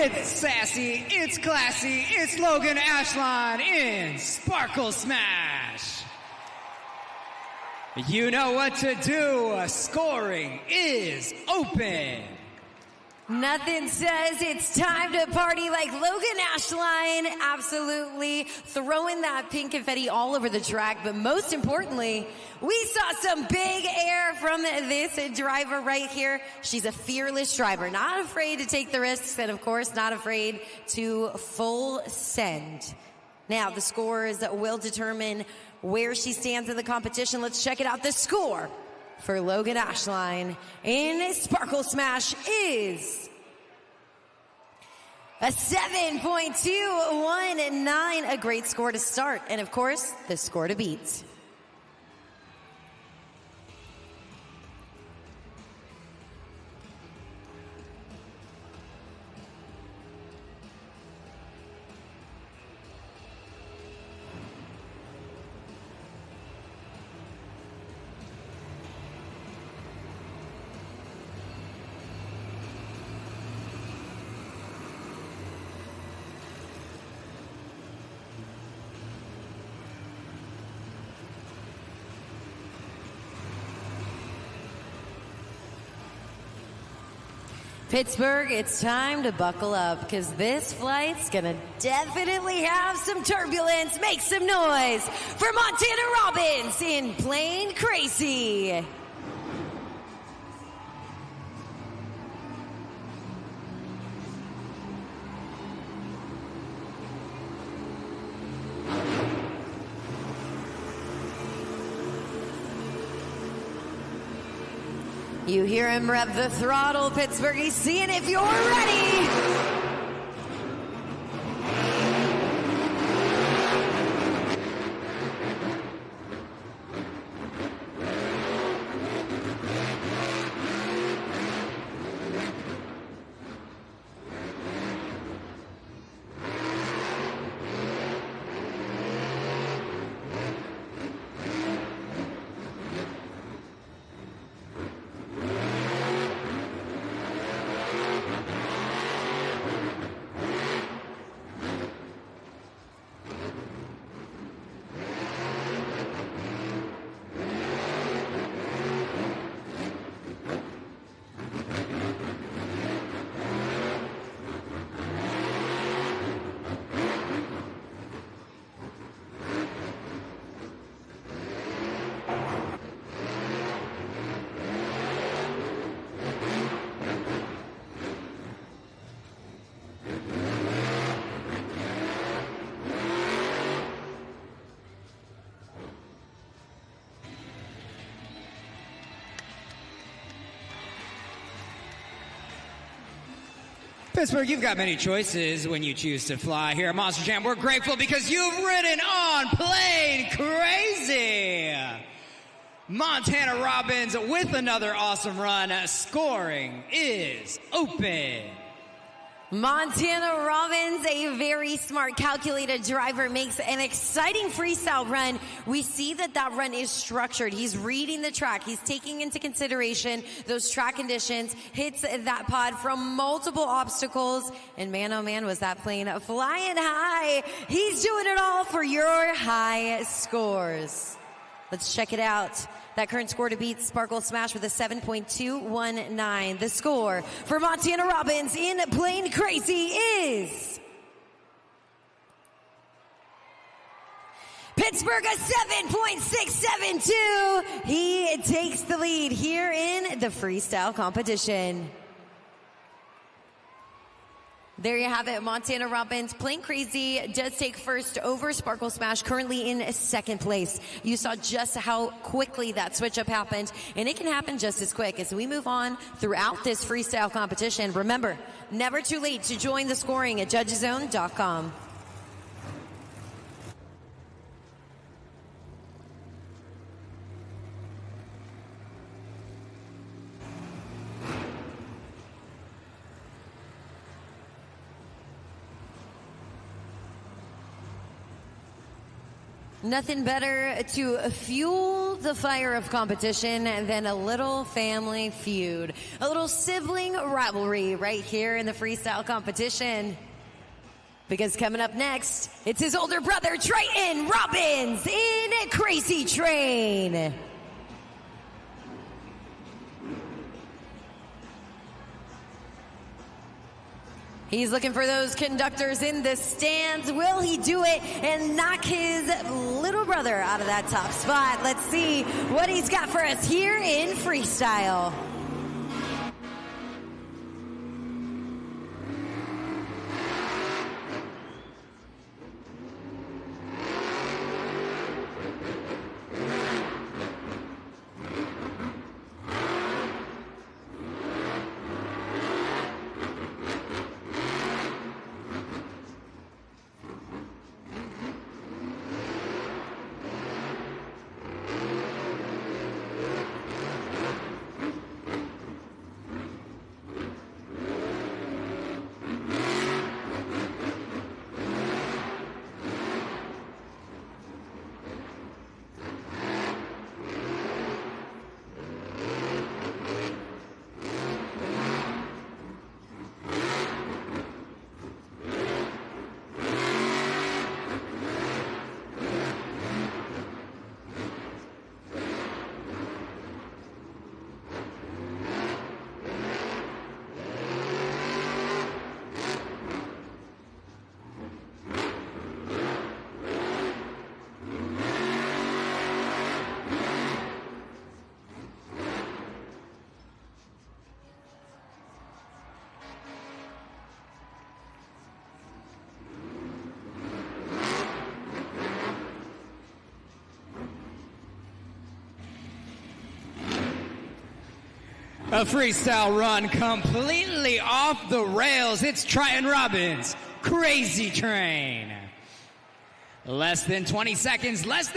[SPEAKER 2] It's sassy, it's classy, it's Logan Ashline in Sparkle Smash. You know what to do. Scoring is open.
[SPEAKER 1] Nothing says it's time to party like Logan Ashline. Absolutely throwing that pink confetti all over the track. But most importantly, we saw some big air from this driver right here. She's a fearless driver, not afraid to take the risks, and of course, not afraid to full send. Now, the scores will determine where she stands in the competition. Let's check it out. The score for Logan Ashline in Sparkle Smash is a 7.219, a great score to start, and of course, the score to beat. Pittsburgh, it's time to buckle up because this flight's gonna definitely have some turbulence. Make some noise for Montana Robbins in Plane Crazy. You hear him rev the throttle, Pittsburgh. He's seeing if you're ready.
[SPEAKER 2] Pittsburgh, you've got many choices when you choose to fly here at Monster Jam. We're grateful because you've ridden on Plane Crazy. Montana Robbins with another awesome run. Scoring is open.
[SPEAKER 1] Montana Robbins, a very smart, calculated driver, makes an exciting freestyle run. We see that run is structured. He's reading the track. He's taking into consideration those track conditions, hits that pod from multiple obstacles, and man, oh man, was that plane flying high. He's doing it all for your high scores. Let's check it out. That current score to beat Sparkle Smash with a 7.219. The score for Montana Robbins in Plane Crazy is Pittsburgh, a 7.672. He takes the lead here in the freestyle competition. There you have it. Montana Robbins, Plane Crazy, does take first over Sparkle Smash, currently in second place. You saw just how quickly that switch up happened, and it can happen just as quick as we move on throughout this freestyle competition. Remember, never too late to join the scoring at judgeszone.com. Nothing better to fuel the fire of competition than a little family feud, a little sibling rivalry right here in the freestyle competition. Because coming up next, it's his older brother, Triton Robbins, in Crazy Train. He's looking for those conductors in the stands. Will he do it and knock his little brother out of that top spot? Let's see what he's got for us here in freestyle.
[SPEAKER 2] A freestyle run completely off the rails. It's Triton Robbins, Crazy Train. Less than 20 seconds left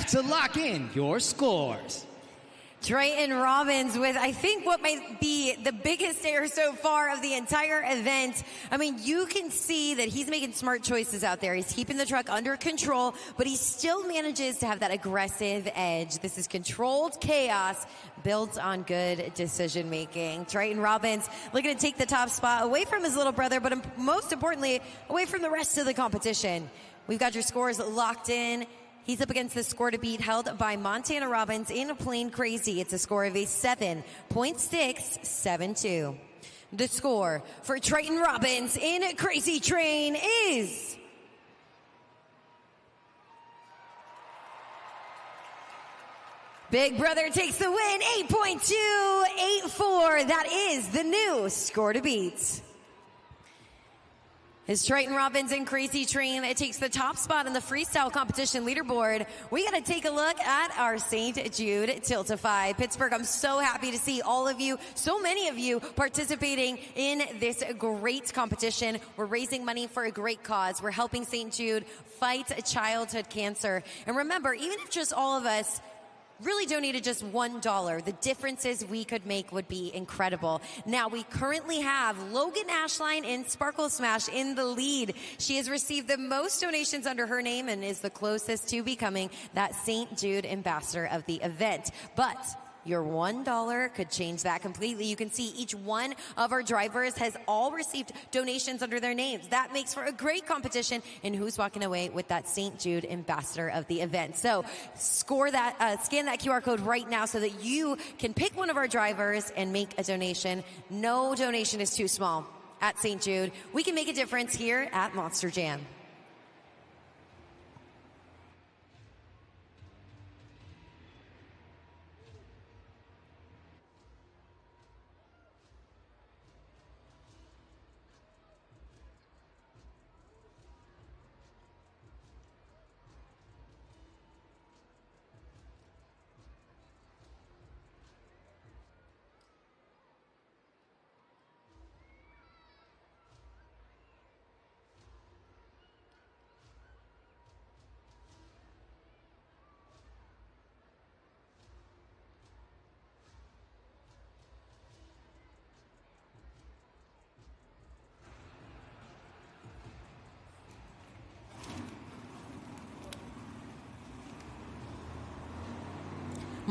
[SPEAKER 2] to lock in your scores.
[SPEAKER 1] Triton Robbins with, I think, what might be the biggest air so far of the entire event. I mean, you can see that he's making smart choices out there. He's keeping the truck under control, but he still manages to have that aggressive edge. This is controlled chaos built on good decision making. Triton Robbins looking to take the top spot away from his little brother, but most importantly, away from the rest of the competition. We've got your scores locked in. He's up against the score to beat held by Montana Robbins in Plain Crazy. It's a score of a 7.672. The score for Triton Robbins in Crazy Train is... Big Brother takes the win, 8.284. That is the new score to beat. As Triton Robbins in Crazy Train takes the top spot in the freestyle competition leaderboard, we got to take a look at our St. Jude Tiltify. Pittsburgh, I'm so happy to see all of you, so many of you participating in this great competition. We're raising money for a great cause. We're helping St. Jude fight childhood cancer. And remember, even if just all of us really donated just $1, the differences we could make would be incredible. Now, we currently have Logan Ashline in Sparkle Smash in the lead. She has received the most donations under her name and is the closest to becoming that St. Jude ambassador of the event. But your $1 could change that completely. You can see each one of our drivers has all received donations under their names. That makes for a great competition in who's walking away with that St. Jude ambassador of the event. So score that, scan that QR code right now so that you can pick one of our drivers and make a donation. No donation is too small at St. Jude. We can make a difference here at Monster Jam.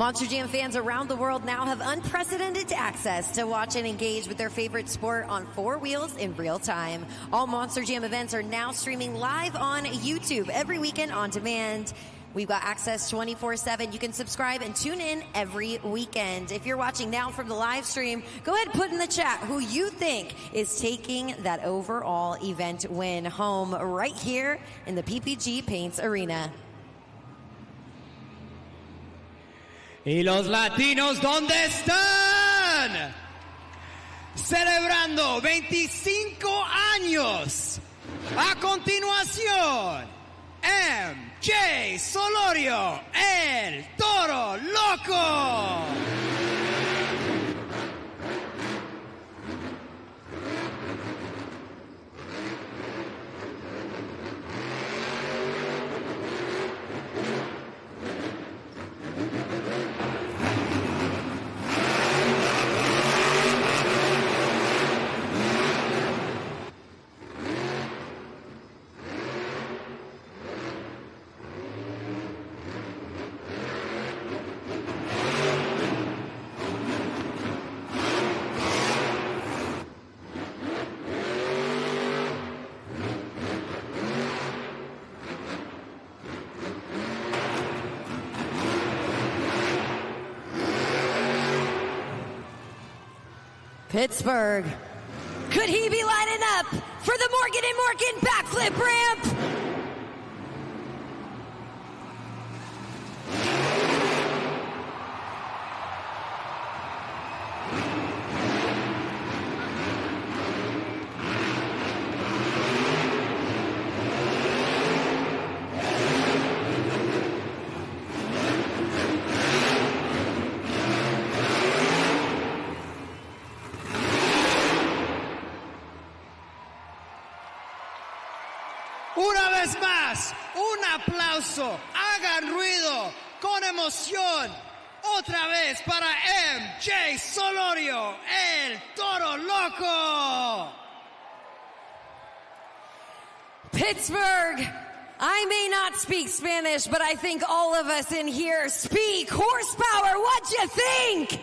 [SPEAKER 1] Monster Jam fans around the world now have unprecedented access to watch and engage with their favorite sport on 4 wheels in real time. All Monster Jam events are now streaming live on YouTube every weekend on demand. We've got access 24/7. You can subscribe and tune in every weekend. If you're watching now from the live stream, go ahead and put in the chat who you think is taking that overall event win home right here in the PPG Paints Arena.
[SPEAKER 2] ¿Y los latinos dónde están? Celebrando 25 años. A continuación, MJ Solorio, el Toro Loco.
[SPEAKER 1] Pittsburgh. Could he be lining up for the Morgan & Morgan backflip ramp?
[SPEAKER 2] Una vez más, un aplauso, hagan ruido, con emoción, otra vez para MJ Solorio, el Toro Loco.
[SPEAKER 1] Pittsburgh, I may not speak Spanish, but I think all of us in here speak horsepower. What'd you think?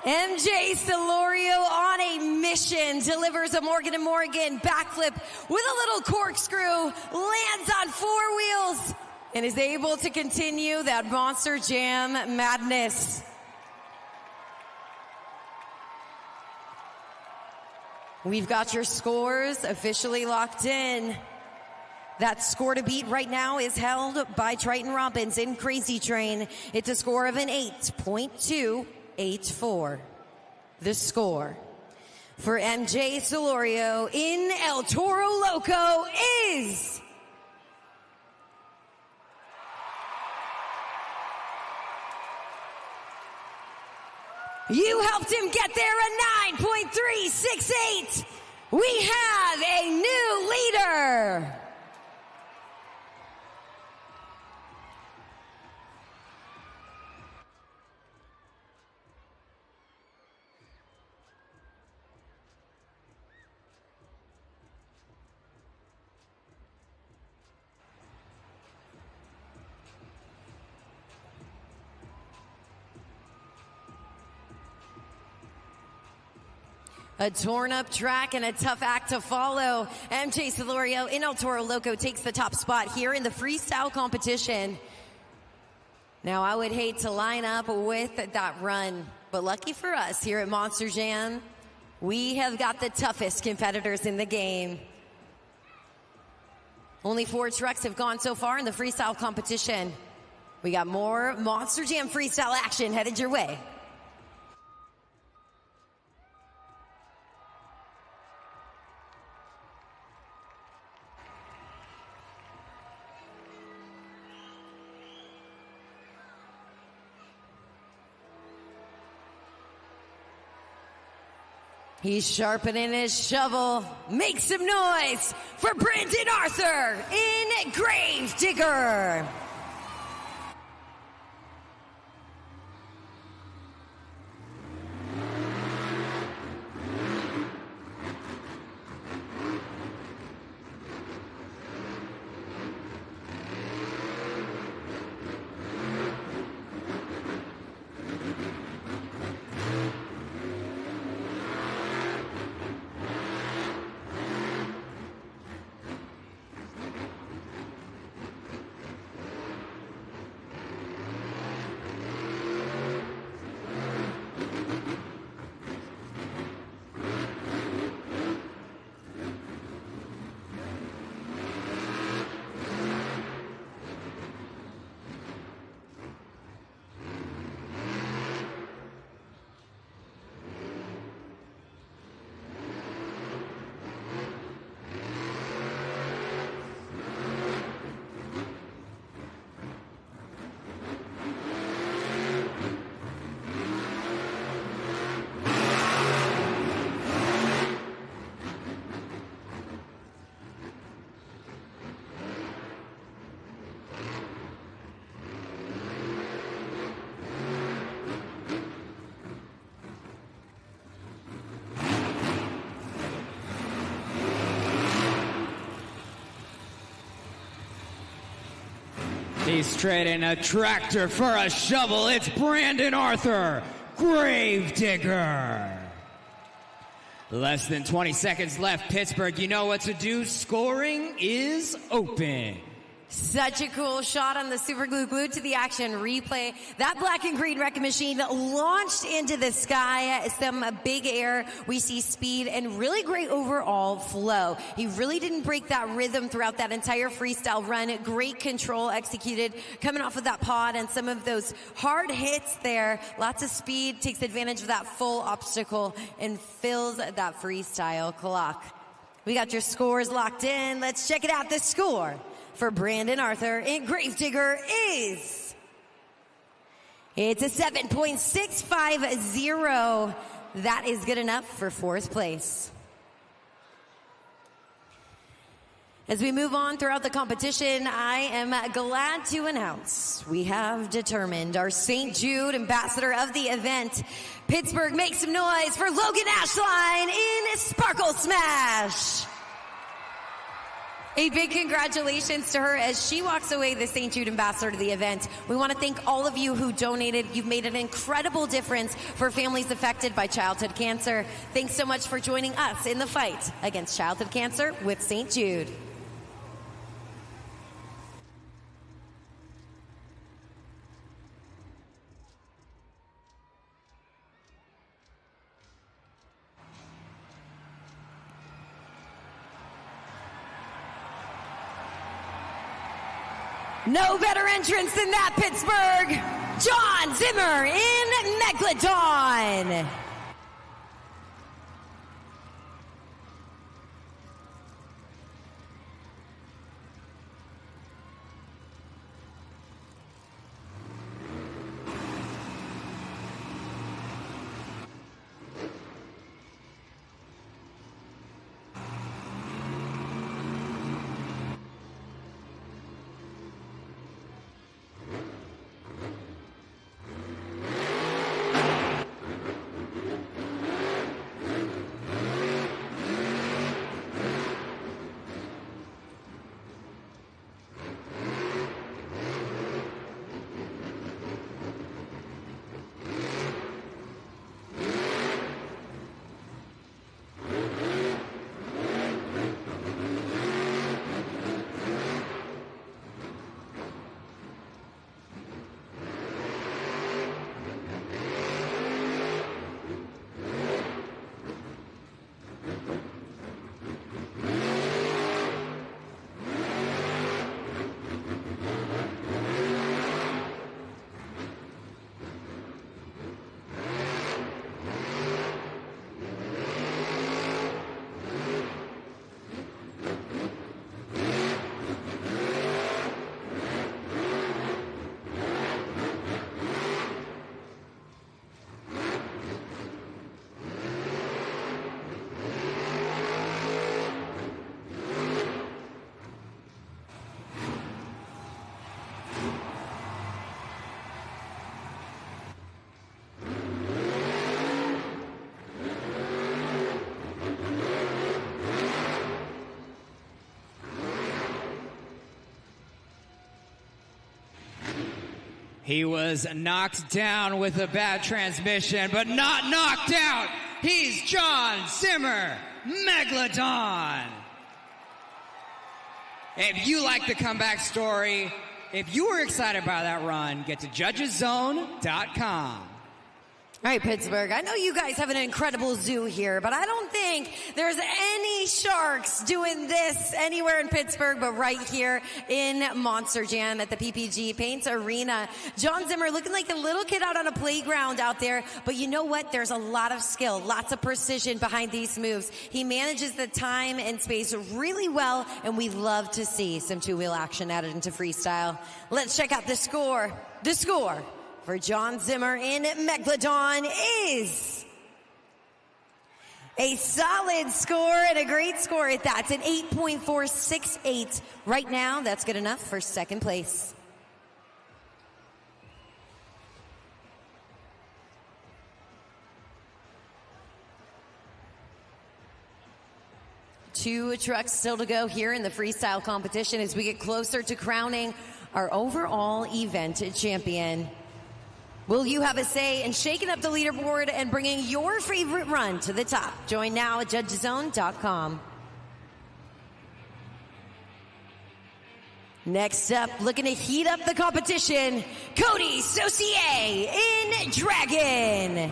[SPEAKER 1] MJ Solorio on a mission, delivers a Morgan & Morgan backflip with a little corkscrew, lands on 4 wheels, and is able to continue that Monster Jam madness. We've got your scores officially locked in. That score to beat right now is held by Triton Robbins in Crazy Train. It's a score of an 8.284. The score for MJ Solorio in El Toro Loco is you helped him get there, a 9.368. We have a new leader. A torn-up track and a tough act to follow. MJ Solorio in El Toro Loco takes the top spot here in the freestyle competition. Now, I would hate to line up with that run, but lucky for us here at Monster Jam, we have got the toughest competitors in the game. Only 4 trucks have gone so far in the freestyle competition. We got more Monster Jam freestyle action headed your way. He's sharpening his shovel. Make some noise for Brandon Arthur in Gravedigger.
[SPEAKER 2] He's trading a tractor for a shovel. It's Brandon Arthur, Gravedigger. Less than 20 seconds left, Pittsburgh. You know what to do. Scoring is open.
[SPEAKER 1] Such a cool shot on the super glue. Glued to the action replay. That black and green wrecking machine launched into the sky. Some big air. We see speed and really great overall flow. He really didn't break that rhythm throughout that entire freestyle run. Great control executed coming off of that pod and some of those hard hits there. Lots of speed, takes advantage of that full obstacle and fills that freestyle clock. We got your scores locked in. Let's check it out. The score for Brandon Arthur and Gravedigger is, it's a 7.650. That is good enough for 4th place. As we move on throughout the competition, I am glad to announce we have determined our St. Jude ambassador of the event. Pittsburgh, make some noise for Logan Ashline in Sparkle Smash. A big congratulations to her as she walks away the St. Jude ambassador to the event. We want to thank all of you who donated. You've made an incredible difference for families affected by childhood cancer. Thanks so much for joining us in the fight against childhood cancer with St. Jude. No better entrance than that, Pittsburgh. John Zimmer in Megalodon.
[SPEAKER 2] He was knocked down with a bad transmission, but not knocked out. He's John Zimmer, Megalodon. If you like the comeback story, if you were excited by that run, get to judgeszone.com.
[SPEAKER 1] All right, Pittsburgh, I know you guys have an incredible zoo here, but I don't think there's any sharks doing this anywhere in Pittsburgh but right here in Monster Jam at the PPG Paints Arena. John Zimmer looking like a little kid out on a playground out there, but you know what? There's a lot of skill, lots of precision behind these moves. He manages the time and space really well, and we love to see some two-wheel action added into freestyle. Let's check out the score. The score for John Zimmer in Megalodon is a solid score and a great score at that. It's an 8.468 right now. That's good enough for second place. Two trucks still to go here in the freestyle competition as we get closer to crowning our overall event champion. Will you have a say in shaking up the leaderboard and bringing your favorite run to the top? Join now at judgezone.com. Next up, looking to heat up the competition, Cody Saucier in Dragon.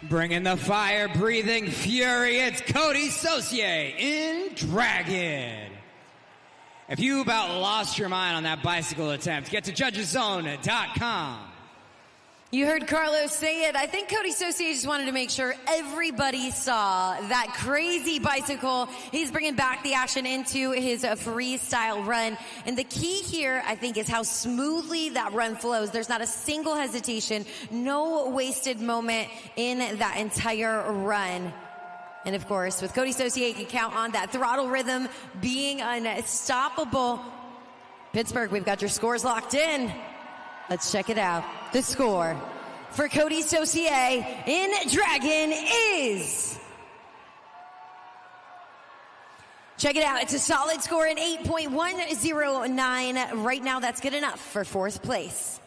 [SPEAKER 2] Bringing the fire-breathing fury, it's Cody Saucier in Dragon. If you about lost your mind on that bicycle attempt, get to judgezone.com.
[SPEAKER 1] You heard Carlos say it. I think Cody Saucier just wanted to make sure everybody saw that crazy bicycle. He's bringing back the action into his freestyle run. And the key here, I think, is how smoothly that run flows. There's not a single hesitation, no wasted moment in that entire run. And of course, with Cody Saucier, you can count on that throttle rhythm being unstoppable. Pittsburgh, we've got your scores locked in. Let's check it out. The score for Cody Saucier in Dragon is... Check it out. It's a solid score in 8.109. Right now, that's good enough for fourth place.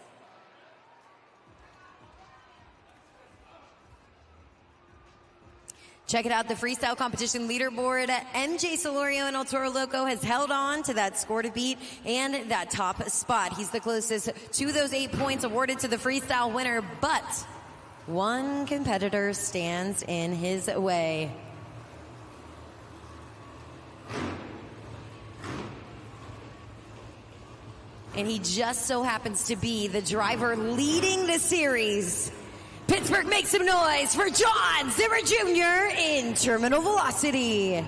[SPEAKER 1] Check it out, the freestyle competition leaderboard. MJ Solorio and El Toro Loco has held on to that score to beat and that top spot. He's the closest to those 8 points awarded to the freestyle winner, but one competitor stands in his way. And he just so happens to be the driver leading the series. Pittsburgh, make some noise for John Zimmer Jr. in Terminal Velocity.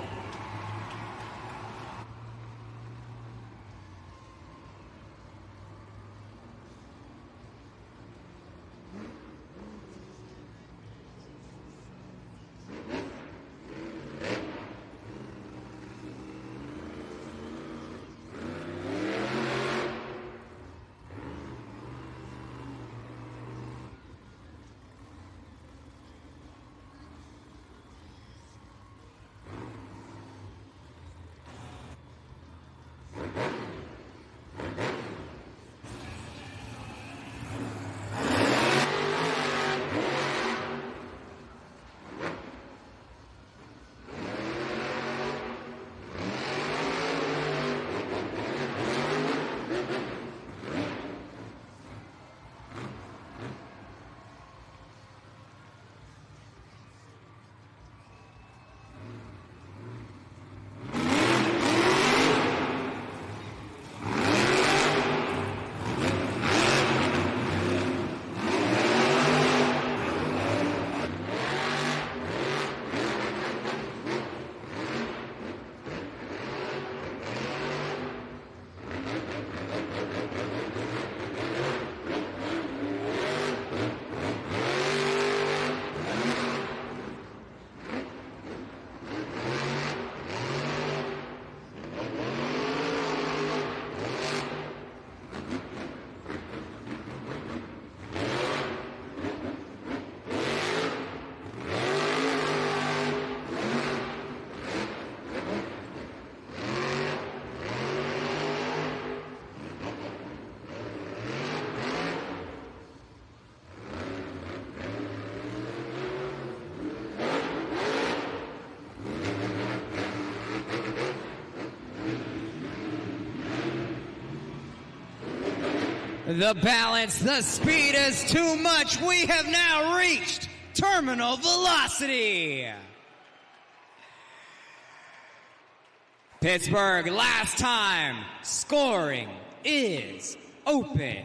[SPEAKER 2] The balance, the speed is too much. We have now reached terminal velocity. Pittsburgh, last time, scoring is open.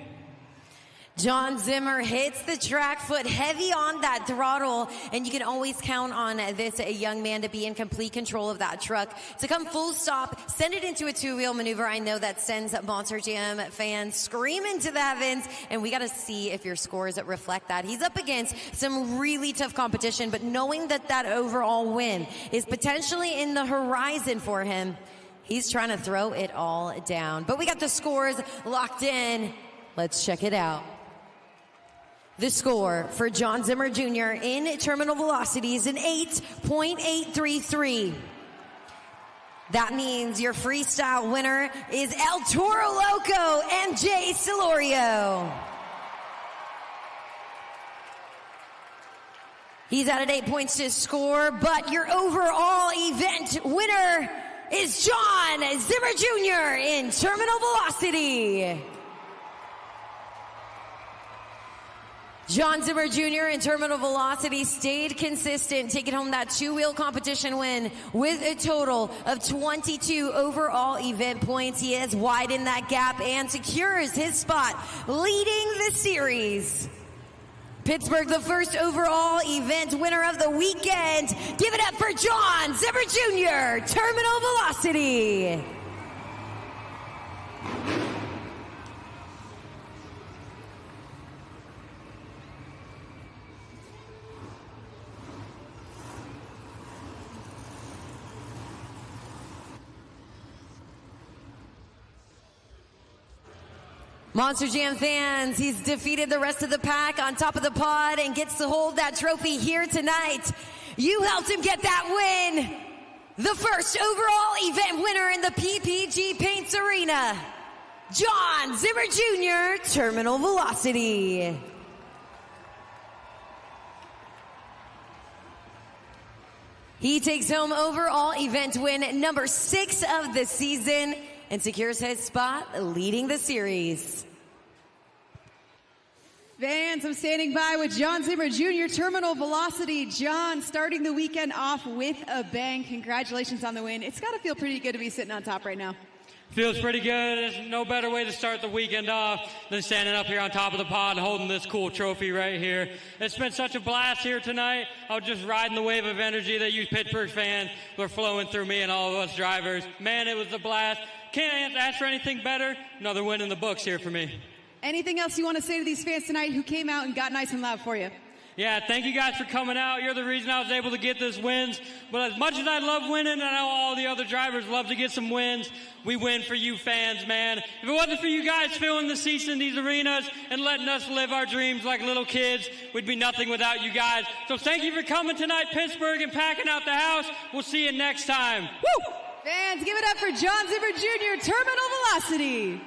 [SPEAKER 1] John Zimmer hits the track foot heavy on that throttle, and you can always count on this young man to be in complete control of that truck. To come full stop, send it into a two-wheel maneuver. I know that sends Monster Jam fans screaming to the heavens, and we got to see if your scores reflect that. He's up against some really tough competition, but knowing that that overall win is potentially in the horizon for him, he's trying to throw it all down. But we got the scores locked in. Let's check it out. The score for John Zimmer Jr. in terminal velocity is an 8.833. That means your freestyle winner is El Toro Loco and Jay Silorio. He's added 8 points to score, but your overall event winner is John Zimmer Jr. in terminal velocity. John Zimmer Jr. in terminal velocity stayed consistent, taking home that two-wheel competition win with a total of 22 overall event points. He has widened that gap and secures his spot, leading the series. Pittsburgh, the first overall event winner of the weekend. Give it up for John Zimmer Jr., terminal velocity. Monster Jam fans, he's defeated the rest of the pack on top of the pod and gets to hold that trophy here tonight. You helped him get that win. The first overall event winner in the PPG Paints Arena, John Zimmer Jr., terminal velocity. He takes home overall event win number 6 of the season and secures his spot leading the series.
[SPEAKER 3] Fans, I'm standing by with John Zimmer Jr., terminal velocity. John, starting the weekend off with a bang. Congratulations on the win. It's got to feel pretty good to be sitting on top right now.
[SPEAKER 6] Feels pretty good. There's no better way to start the weekend off than standing up here on top of the pod and holding this cool trophy right here. It's been such a blast here tonight. I was just riding the wave of energy that you Pittsburgh fans were flowing through me and all of us drivers. Man, it was a blast. Can't ask for anything better. Another win in the books here for me.
[SPEAKER 3] Anything else you want to say to these fans tonight who came out and got nice and loud for you?
[SPEAKER 6] Yeah, thank you guys for coming out. You're the reason I was able to get this wins. But as much as I love winning, I know all the other drivers love to get some wins. We win for you fans, man. If it wasn't for you guys filling the seats in these arenas and letting us live our dreams like little kids, we'd be nothing without you guys. So thank you for coming tonight, Pittsburgh, and packing out the house. We'll see you next time. Woo!
[SPEAKER 3] Fans, give it up for John Zimmer Jr., terminal velocity.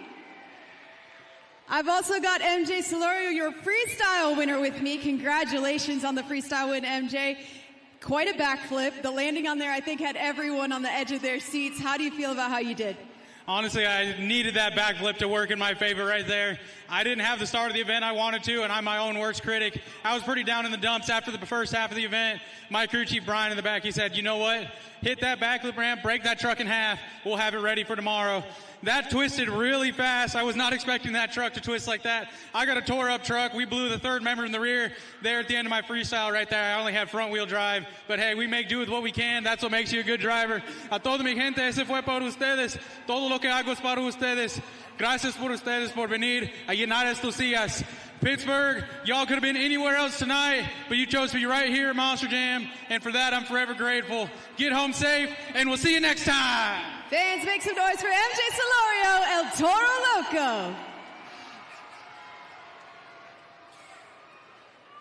[SPEAKER 3] I've also got MJ Silorio, your freestyle winner, with me. Congratulations on the freestyle win, MJ. Quite a backflip. The landing on there, I think, had everyone on the edge of their seats. How do you feel about how you did?
[SPEAKER 8] Honestly, I needed that backflip to work in my favor right there. I didn't have the start of the event I wanted to, and I'm my own worst critic. I was pretty down in the dumps after the first half of the event. My crew chief, Brian, in the back, he said, you know what? Hit that backflip ramp, break that truck in half. We'll have it ready for tomorrow. That twisted really fast. I was not expecting that truck to twist like that. I got a tore-up truck. We blew the third member in the rear there at the end of my freestyle right there. I only had front-wheel drive. But, hey, we make do with what we can. That's what makes you a good driver. A toda mi gente, ese fue por ustedes. Todo lo que hago es para ustedes. Gracias por ustedes por venir a llenar estos sillas. Pittsburgh, y'all could have been anywhere else tonight, but you chose to be right here at Monster Jam, and for that, I'm forever grateful. Get home safe, and we'll see you next time.
[SPEAKER 3] Fans, make some noise for MJ Silorio, El Toro Loco.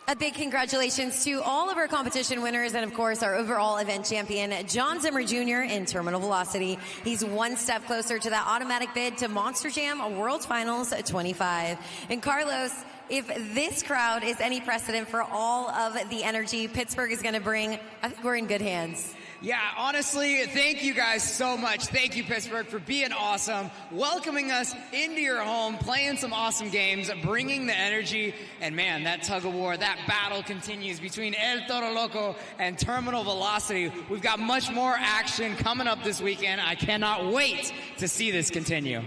[SPEAKER 1] A big congratulations to all of our competition winners and, of course, our overall event champion, John Zimmer Jr. in terminal velocity. He's one step closer to that automatic bid to Monster Jam World Finals 25. And Carlos, if this crowd is any precedent for all of the energy Pittsburgh is going to bring, I think we're in good hands.
[SPEAKER 2] Yeah, honestly, thank you guys so much. Thank you, Pittsburgh, for being awesome, welcoming us into your home, playing some awesome games, bringing the energy. And man, that tug of war, that battle continues between El Toro Loco and Terminal Velocity. We've got much more action coming up this weekend. I cannot wait to see this continue.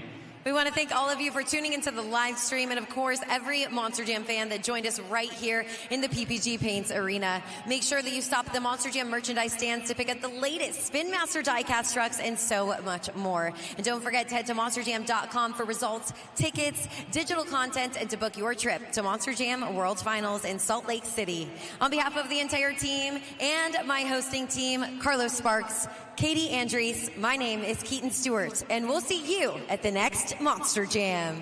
[SPEAKER 1] We want to thank all of you for tuning into the live stream, and of course, every Monster Jam fan that joined us right here in the PPG Paints Arena. Make sure that you stop at the Monster Jam merchandise stands to pick up the latest Spin Master diecast trucks and so much more. And don't forget to head to monsterjam.com for results, tickets, digital content, and to book your trip to Monster Jam World Finals in Salt Lake City. On behalf of the entire team and my hosting team, Carlos Sparks, Katie Andres, my name is Keaton Stewart, and we'll see you at the next Monster Jam.